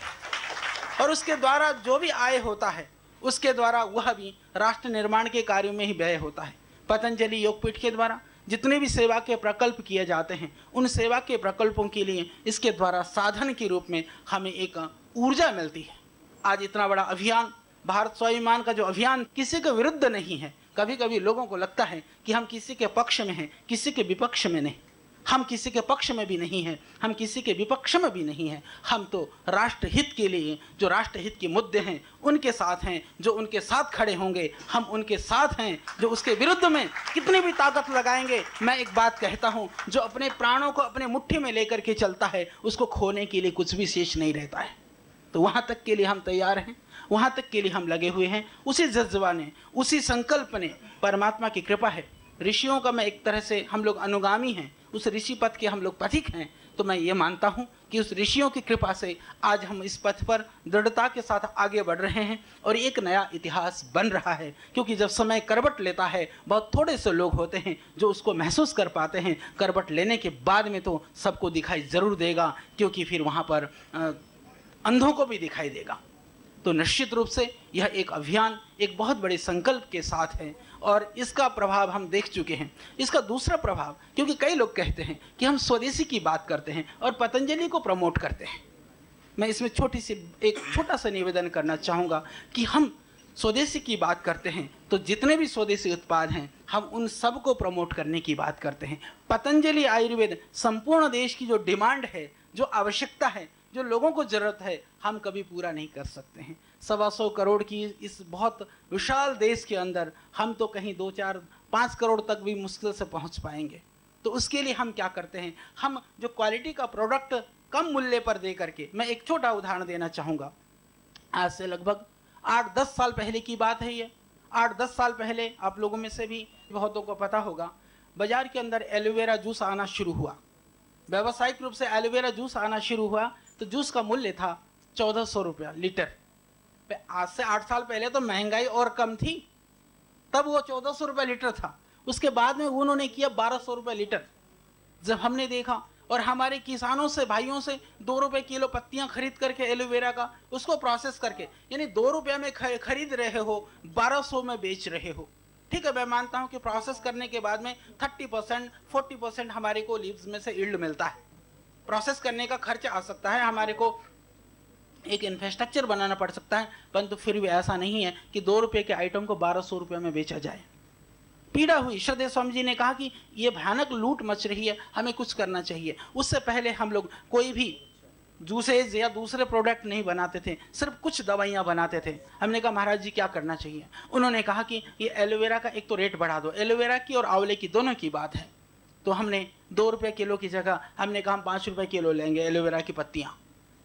और उसके द्वारा जो भी आय होता है उसके द्वारा वह भी राष्ट्र निर्माण के कार्यों में ही व्यय होता है। पतंजलि योगपीठ के द्वारा जितने भी सेवा के प्रकल्प किए जाते हैं, उन सेवा के प्रकल्पों के लिए इसके द्वारा साधन के रूप में हमें एक ऊर्जा मिलती है। आज इतना बड़ा अभियान, भारत स्वाभिमान का जो अभियान, किसी के विरुद्ध नहीं है। कभी कभी लोगों को लगता है कि हम किसी के पक्ष में हैं, किसी के विपक्ष में नहीं। हम किसी के पक्ष में भी नहीं हैं, हम किसी के विपक्ष में भी नहीं हैं। हम तो राष्ट्र हित के लिए, जो राष्ट्र हित के मुद्दे हैं उनके साथ हैं। जो उनके साथ खड़े होंगे हम उनके साथ हैं। जो उसके विरुद्ध में कितनी भी ताकत लगाएंगे, मैं एक बात कहता हूं, जो अपने प्राणों को अपने मुट्ठी में लेकर के चलता है उसको खोने के लिए कुछ भी शेष नहीं रहता है। तो वहां तक के लिए हम तैयार हैं, वहां तक के लिए हम लगे हुए हैं। उसी जज्बा ने, उसी संकल्प ने, परमात्मा की कृपा है। ऋषियों का मैं एक तरह से, हम लोग अनुगामी हैं, उस ऋषि पथ के हम लोग पथिक हैं। तो मैं ये मानता हूं कि उस ऋषियों की कृपा से आज हम इस पथ पर दृढ़ता के साथ आगे बढ़ रहे हैं और एक नया इतिहास बन रहा है। क्योंकि जब समय करवट लेता है, बहुत थोड़े से लोग होते हैं जो उसको महसूस कर पाते हैं। करवट लेने के बाद में तो सबको दिखाई जरूर देगा, क्योंकि फिर वहाँ पर अंधों को भी दिखाई देगा। तो निश्चित रूप से यह एक अभियान एक बहुत बड़े संकल्प के साथ है और इसका प्रभाव हम देख चुके हैं। इसका दूसरा प्रभाव, क्योंकि कई लोग कहते हैं कि हम स्वदेशी की बात करते हैं और पतंजलि को प्रमोट करते हैं। मैं इसमें एक छोटा सा निवेदन करना चाहूँगा कि हम स्वदेशी की बात करते हैं तो जितने भी स्वदेशी उत्पाद हैं हम उन सब को प्रमोट करने की बात करते हैं। पतंजलि आयुर्वेद संपूर्ण देश की जो डिमांड है, जो आवश्यकता है, जो लोगों को जरूरत है, हम कभी पूरा नहीं कर सकते हैं। 125 करोड़ की इस बहुत विशाल देश के अंदर हम तो कहीं 2, 4, 5 करोड़ तक भी मुश्किल से पहुंच पाएंगे। तो उसके लिए हम क्या करते हैं, हम जो क्वालिटी का प्रोडक्ट कम मूल्य पर दे करके, मैं एक छोटा उदाहरण देना चाहूँगा। आज से लगभग 8-10 साल पहले की बात है ये। 8-10 साल पहले आप लोगों में से भी बहुतों को पता होगा, बाजार के अंदर एलोवेरा जूस आना शुरू हुआ। व्यावसायिक रूप से एलोवेरा जूस आना शुरू हुआ तो जूस का मूल्य था 1400 रुपया लीटर। आज से 8 साल पहले तो महंगाई और कम थी, तब वो 1400 रुपये लीटर था। उसके बाद में उन्होंने किया 1200 रुपये लीटर। जब हमने देखा और हमारे किसानों से, भाइयों से 2 रुपये किलो पत्तियां खरीद करके एलोवेरा का, उसको प्रोसेस करके, यानी 2 रुपये में खरीद रहे हो, 1200 में बेच रहे हो। ठीक है, मैं मानता हूं कि प्रोसेस करने के बाद में 30%, 40% हमारे को लीव्स में से यील्ड मिलता है। प्रोसेस करने का खर्च आ सकता है, हमारे को एक इंफ्रास्ट्रक्चर बनाना पड़ सकता है, परंतु फिर भी ऐसा नहीं है कि 2 रुपये के आइटम को 1200 रुपये में बेचा जाए। पीड़ा हुई। श्रद्धेय स्वामी जी ने कहा कि ये भयानक लूट मच रही है, हमें कुछ करना चाहिए। उससे पहले हम लोग कोई भी जूसेज या दूसरे प्रोडक्ट नहीं बनाते थे, सिर्फ कुछ दवाइयाँ बनाते थे। हमने कहा महाराज जी क्या करना चाहिए। उन्होंने कहा कि ये एलोवेरा का एक तो रेट बढ़ा दो। एलोवेरा की और आंवले की दोनों की बात है। तो हमने 2 रुपये किलो की जगह हमने कहा हम 5 रुपये किलो लेंगे एलोवेरा की पत्तियाँ।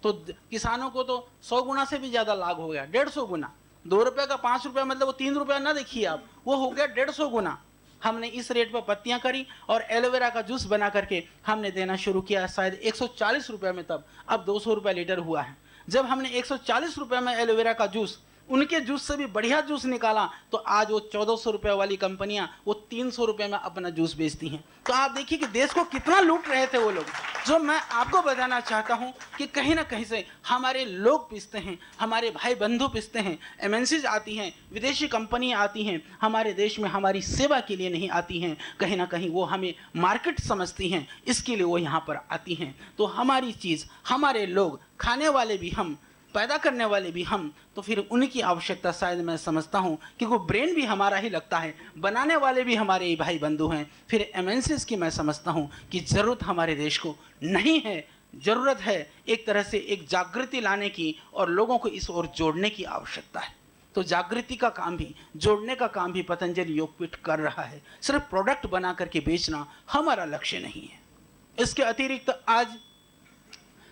तो किसानों को तो 100 गुना से भी ज़्यादा लाभ हो गया, 150 गुना। 2 रुपये का 5 रुपये मतलब वो 3 रुपया ना देखिए आप, वो हो गया 150 गुना। हमने इस रेट पर पत्तियां करी और एलोवेरा का जूस बना करके हमने देना शुरू किया, शायद 140 रुपये में तब। अब 200 रुपये लीटर हुआ है। जब हमने 140 रुपये में एलोवेरा का जूस, उनके जूस से भी बढ़िया जूस निकाला, तो आज वो 1400 रुपये वाली कंपनियां वो 300 रुपये में अपना जूस बेचती हैं। तो आप देखिए कि देश को कितना लूट रहे थे वो लोग। जो मैं आपको बताना चाहता हूं कि कहीं ना कहीं से हमारे लोग पिसते हैं, हमारे भाई बंधु पिसते हैं। एमएनसीज आती हैं, विदेशी कंपनियां आती हैं, हमारे देश में हमारी सेवा के लिए नहीं आती हैं। कहीं ना कहीं वो हमें मार्केट समझती हैं, इसके लिए वो यहाँ पर आती हैं। तो हमारी चीज़, हमारे लोग, खाने वाले भी हम, पैदा करने वाले भी हम, तो फिर उनकी आवश्यकता शायद मैं समझता हूँ कि वो ब्रेन भी हमारा ही लगता है, बनाने वाले भी हमारे ही भाई बंधु हैं। फिर एमएनसीज की मैं समझता हूँ कि ज़रूरत हमारे देश को नहीं है, ज़रूरत है एक तरह से एक जागृति लाने की और लोगों को इस ओर जोड़ने की आवश्यकता है। तो जागृति का काम भी, जोड़ने का काम भी पतंजलि योगपीठ कर रहा है। सिर्फ प्रोडक्ट बना करके बेचना हमारा लक्ष्य नहीं है। इसके अतिरिक्त आज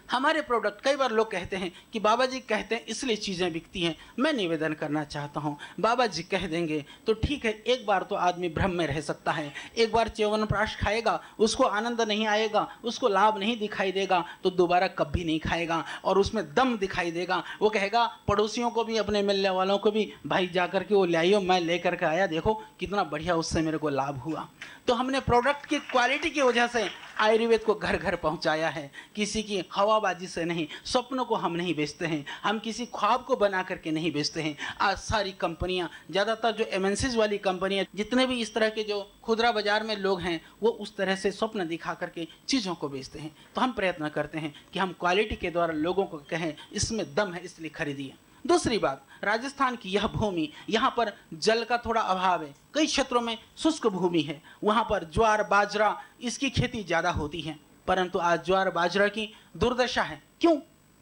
हमारे प्रोडक्ट, कई बार लोग कहते हैं कि बाबा जी कहते हैं इसलिए चीज़ें बिकती हैं। मैं निवेदन करना चाहता हूँ, बाबा जी कह देंगे तो ठीक है, एक बार तो आदमी भ्रम में रह सकता है। एक बार च्यवनप्राश खाएगा, उसको आनंद नहीं आएगा, उसको लाभ नहीं दिखाई देगा, तो दोबारा कभी नहीं खाएगा और उसमें दम दिखाई देगा। वो कहेगा पड़ोसियों को भी, अपने मिलने वालों को भी, भाई जाकर के वो ले आइयो, मैं लेकर के आया, देखो कितना बढ़िया उससे मेरे को लाभ हुआ। तो हमने प्रोडक्ट की क्वालिटी की वजह से आयुर्वेद को घर घर पहुंचाया है। किसी की हवाबाजी से नहीं, स्वप्नों को हम नहीं बेचते हैं, हम किसी ख्वाब को बना करके नहीं बेचते हैं। आज सारी कंपनियां, ज़्यादातर जो एमएनसीज वाली कंपनियां, जितने भी इस तरह के जो खुदरा बाजार में लोग हैं, वो उस तरह से स्वप्न दिखा करके चीज़ों को बेचते हैं। तो हम प्रयत्न करते हैं कि हम क्वालिटी के द्वारा लोगों को कहें इसमें दम है, इसलिए खरीदिए। दूसरी बात, राजस्थान की यह भूमि, यहाँ पर जल का थोड़ा अभाव है, कई क्षेत्रों में शुष्क भूमि है, वहाँ पर ज्वार बाजरा इसकी खेती ज़्यादा होती है। परंतु आज ज्वार बाजरा की दुर्दशा है। क्यों?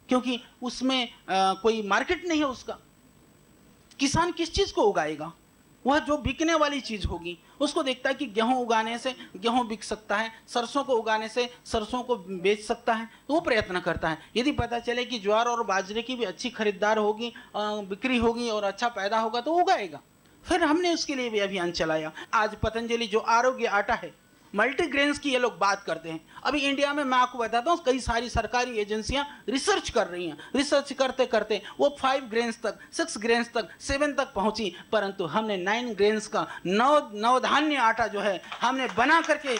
क्योंकि उसमें कोई मार्केट नहीं है उसका। किसान किस चीज़ को उगाएगा? वह जो बिकने वाली चीज होगी उसको देखता है कि गेहूं उगाने से गेहूं बिक सकता है, सरसों को उगाने से सरसों को बेच सकता है, तो वो प्रयत्न करता है। यदि पता चले कि ज्वार और बाजरे की भी अच्छी खरीदार होगी, बिक्री होगी और अच्छा पैदा होगा तो उगाएगा। फिर हमने उसके लिए भी अभियान चलाया। आज पतंजलि जो आरोग्य आटा है, मल्टीग्रेन्स की ये लोग बात करते हैं। अभी इंडिया में मैं आपको बताता हूँ, कई सारी सरकारी एजेंसियां रिसर्च कर रही हैं। रिसर्च करते करते वो 5 ग्रेन्स तक, 6 ग्रेन्स तक, 7 तक पहुंची, परंतु हमने 9 ग्रेन्स का नवधान्य आटा जो है हमने बना करके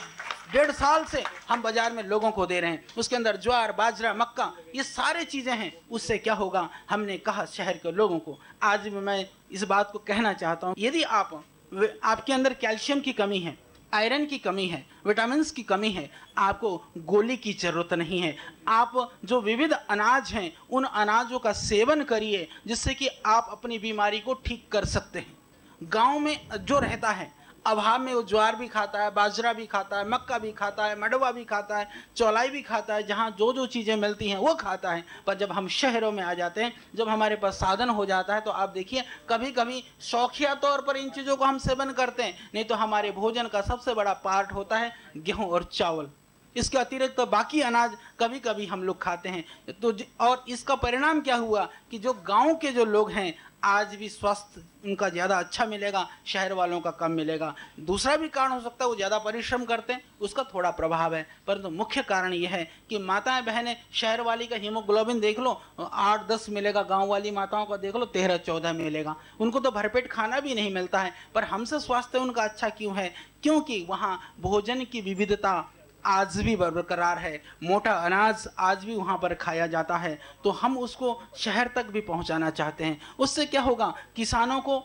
1.5 साल से हम बाजार में लोगों को दे रहे हैं। उसके अंदर ज्वार बाजरा मक्का ये सारे चीजें हैं। उससे क्या होगा, हमने कहा शहर के लोगों को। आज भी मैं इस बात को कहना चाहता हूँ, यदि आपके अंदर कैल्शियम की कमी है, आयरन की कमी है, विटामिन की कमी है, आपको गोली की जरूरत नहीं है। आप जो विविध अनाज हैं उन अनाजों का सेवन करिए, जिससे कि आप अपनी बीमारी को ठीक कर सकते हैं। गांव में जो रहता है अभाव में, वो ज्वार भी खाता है, बाजरा भी खाता है, मक्का भी खाता है, मडवा भी खाता है, चौलाई भी खाता है, जहाँ जो जो चीज़ें मिलती हैं वो खाता है। पर जब हम शहरों में आ जाते हैं, जब हमारे पास साधन हो जाता है, तो आप देखिए कभी कभी शौकिया तौर पर इन चीज़ों को हम सेवन करते हैं, नहीं तो हमारे भोजन का सबसे बड़ा पार्ट होता है गेहूँ और चावल। इसके अतिरिक्त तो बाकी अनाज कभी कभी हम लोग खाते हैं। तो और इसका परिणाम क्या हुआ कि जो गांव के जो लोग हैं आज भी स्वास्थ्य उनका ज़्यादा अच्छा मिलेगा, शहर वालों का कम मिलेगा। दूसरा भी कारण हो सकता है वो ज़्यादा परिश्रम करते हैं, उसका थोड़ा प्रभाव है, परंतु मुख्य कारण यह है कि माताएं बहनें, शहर वाली का हीमोग्लोबिन देख लो 8-10 मिलेगा, गांव वाली माताओं का देख लो 13-14 मिलेगा। उनको तो भरपेट खाना भी नहीं मिलता है, पर हमसे स्वास्थ्य उनका अच्छा क्यों है? क्योंकि वहाँ भोजन की विविधता आज भी बरकरार है, मोटा अनाज आज भी वहाँ पर खाया जाता है। तो हम उसको शहर तक भी पहुँचाना चाहते हैं। उससे क्या होगा, किसानों को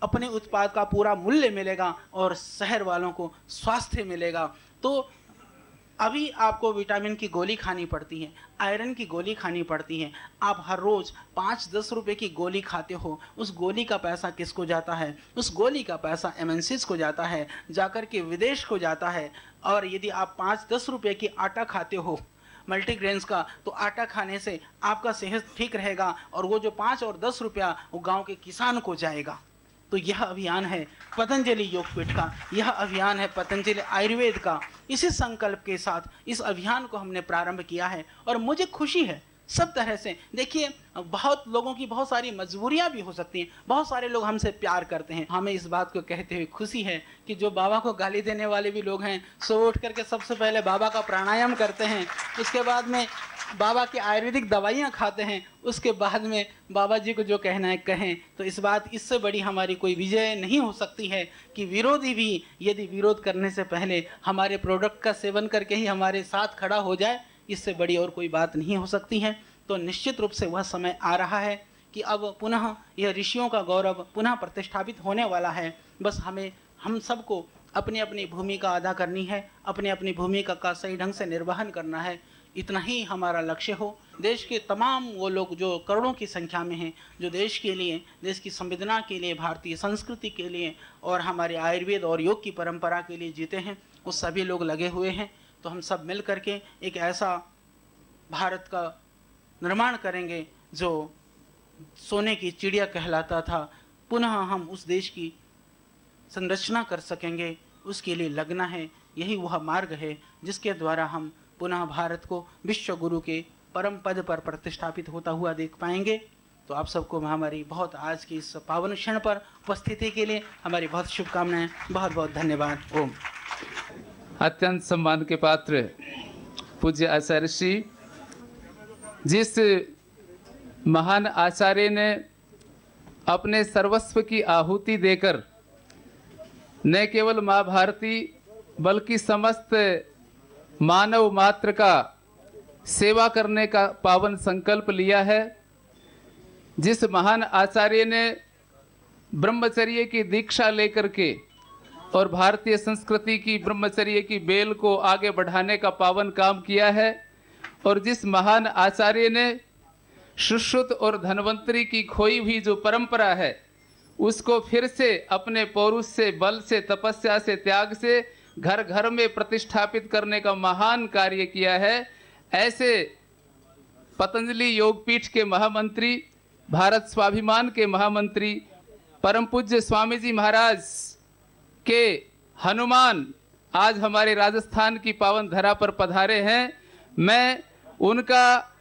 अपने उत्पाद का पूरा मूल्य मिलेगा और शहर वालों को स्वास्थ्य मिलेगा। तो अभी आपको विटामिन की गोली खानी पड़ती है, आयरन की गोली खानी पड़ती है। आप हर रोज़ 5-10 रुपए की गोली खाते हो, उस गोली का पैसा किसको जाता है? उस गोली का पैसा एमएनसीज को जाता है, जाकर के विदेश को जाता है। और यदि आप 5-10 रुपए की आटा खाते हो मल्टीग्रेन्स का, तो आटा खाने से आपका सेहत ठीक रहेगा और वो जो 5 और 10 रुपया वो गाँव के किसान को जाएगा। तो यह अभियान है पतंजलि योगपीठ का, यह अभियान है पतंजलि आयुर्वेद का। इसी संकल्प के साथ इस अभियान को हमने प्रारंभ किया है और मुझे खुशी है सब तरह से। देखिए, बहुत लोगों की बहुत सारी मजबूरियां भी हो सकती हैं, बहुत सारे लोग हमसे प्यार करते हैं। हमें इस बात को कहते हुए खुशी है कि जो बाबा को गाली देने वाले भी लोग हैं, सुबह उठ करके सबसे पहले बाबा का प्राणायाम करते हैं, उसके बाद में बाबा की आयुर्वेदिक दवाइयाँ खाते हैं, उसके बाद में बाबा जी को जो कहना है कहें। तो इस बात, इससे बड़ी हमारी कोई विजय नहीं हो सकती है कि विरोधी भी यदि विरोध करने से पहले हमारे प्रोडक्ट का सेवन करके ही हमारे साथ खड़ा हो जाए, इससे बड़ी और कोई बात नहीं हो सकती है। तो निश्चित रूप से वह समय आ रहा है कि अब पुनः यह ऋषियों का गौरव पुनः प्रतिष्ठापित होने वाला है। बस हम सबको अपनी अपनी भूमिका अदा करनी है, अपनी अपनी भूमिका का सही ढंग से निर्वहन करना है। इतना ही हमारा लक्ष्य हो। देश के तमाम वो लोग जो करोड़ों की संख्या में हैं, जो देश के लिए, देश की संविधान के लिए, भारतीय संस्कृति के लिए और हमारे आयुर्वेद और योग की परंपरा के लिए जीते हैं, वो सभी लोग लगे हुए हैं। तो हम सब मिल करके एक ऐसा भारत का निर्माण करेंगे जो सोने की चिड़िया कहलाता था। पुनः हम उस देश की संरचना कर सकेंगे, उसके लिए लगना है। यही वह मार्ग है जिसके द्वारा हम पुनः भारत को विश्व गुरु के परम पद पर प्रतिष्ठापित होता हुआ देख पाएंगे। तो आप सबको हमारी बहुत आज की इस पावन क्षण पर उपस्थिति के लिए हमारी बहुत शुभकामनाएं, बहुत बहुत धन्यवाद। ओम। अत्यंत सम्मान के पात्र पूज्य आचार्य श्री, जिस महान आचार्य ने अपने सर्वस्व की आहुति देकर न केवल माँ भारती बल्कि समस्त मानव मात्र का सेवा करने का पावन संकल्प लिया है, जिस महान आचार्य ने ब्रह्मचर्य की दीक्षा लेकर के और भारतीय संस्कृति की ब्रह्मचर्य की बेल को आगे बढ़ाने का पावन काम किया है, और जिस महान आचार्य ने सुश्रुत और धन्वंतरी की खोई हुई जो परंपरा है उसको फिर से अपने पौरुष से, बल से, तपस्या से, त्याग से घर घर में प्रतिष्ठापित करने का महान कार्य किया है, ऐसे पतंजलि योगपीठ के महामंत्री, भारत स्वाभिमान के महामंत्री, परम पूज्य स्वामी जी महाराज के हनुमान आज हमारे राजस्थान की पावन धरा पर पधारे हैं। मैं उनका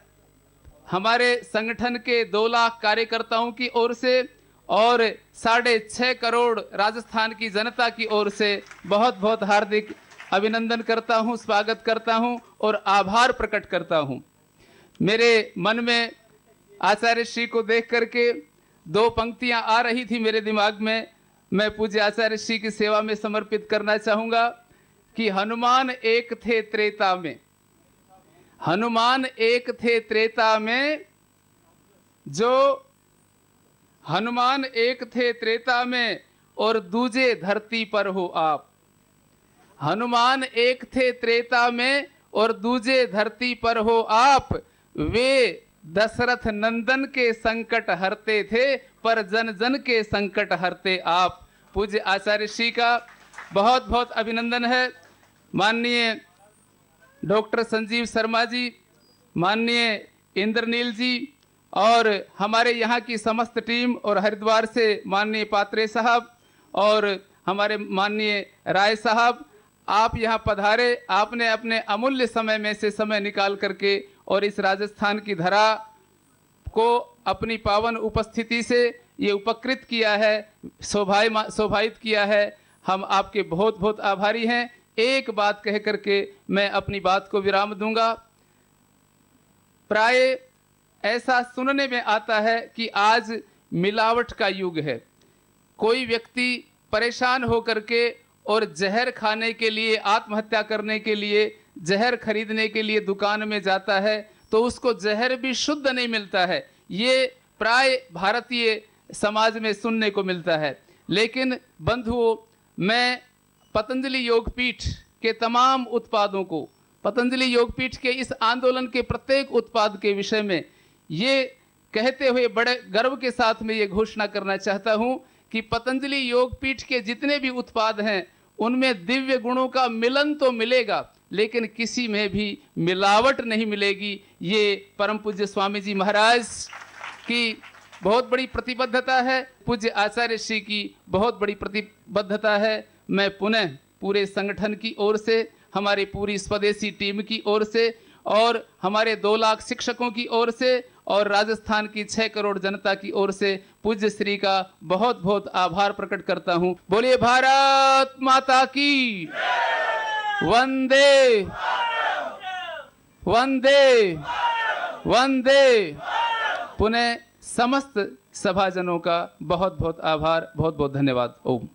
हमारे संगठन के 2 लाख कार्यकर्ताओं की ओर से और 6.5 करोड़ राजस्थान की जनता की ओर से बहुत बहुत हार्दिक अभिनंदन करता हूं, स्वागत करता हूं और आभार प्रकट करता हूं। मेरे मन में आचार्य श्री को देख करके 2 पंक्तियां आ रही थी मेरे दिमाग में, मैं पूज्य आचार्य श्री की सेवा में समर्पित करना चाहूंगा कि हनुमान एक थे त्रेता में, हनुमान एक थे त्रेता में, जो हनुमान एक थे त्रेता में और दूजे धरती पर हो आप। हनुमान एक थे त्रेता में और दूजे धरती पर हो आप, वे दशरथ नंदन के संकट हरते थे पर जन जन के संकट हरते आप। पूज्य आचार्य श्री का बहुत बहुत अभिनंदन है। माननीय डॉक्टर संजीव शर्मा जी, माननीय इंद्रनील जी और हमारे यहाँ की समस्त टीम और हरिद्वार से माननीय पात्रे साहब और हमारे माननीय राय साहब, आप यहाँ पधारे, आपने अपने अमूल्य समय में से समय निकाल करके और इस राजस्थान की धरा को अपनी पावन उपस्थिति से ये उपकृत किया है, शोभायित किया है। हम आपके बहुत बहुत आभारी हैं। एक बात कह करके मैं अपनी बात को विराम दूंगा। प्राय ऐसा सुनने में आता है कि आज मिलावट का युग है। कोई व्यक्ति परेशान होकर के और जहर खाने के लिए, आत्महत्या करने के लिए, जहर खरीदने के लिए दुकान में जाता है तो उसको जहर भी शुद्ध नहीं मिलता है। ये प्राय भारतीय समाज में सुनने को मिलता है। लेकिन बंधुओं, मैं पतंजलि योगपीठ के तमाम उत्पादों को, पतंजलि योगपीठ के इस आंदोलन के प्रत्येक उत्पाद के विषय में ये कहते हुए बड़े गर्व के साथ में ये घोषणा करना चाहता हूं कि पतंजलि योगपीठ के जितने भी उत्पाद हैं उनमें दिव्य गुणों का मिलन तो मिलेगा, लेकिन किसी में भी मिलावट नहीं मिलेगी। ये परम पूज्य स्वामी जी महाराज की बहुत बड़ी प्रतिबद्धता है, पूज्य आचार्य श्री की बहुत बड़ी प्रतिबद्धता है। मैं पुनः पूरे संगठन की ओर से, हमारी पूरी स्वदेशी टीम की ओर से और हमारे 2 लाख शिक्षकों की ओर से और राजस्थान की 6 करोड़ जनता की ओर से पूज्य श्री का बहुत बहुत आभार प्रकट करता हूं। बोलिए भारत माता की वंदे वंदे वंदे। पुनः समस्त सभाजनों का बहुत बहुत आभार, बहुत बहुत धन्यवाद। ओम।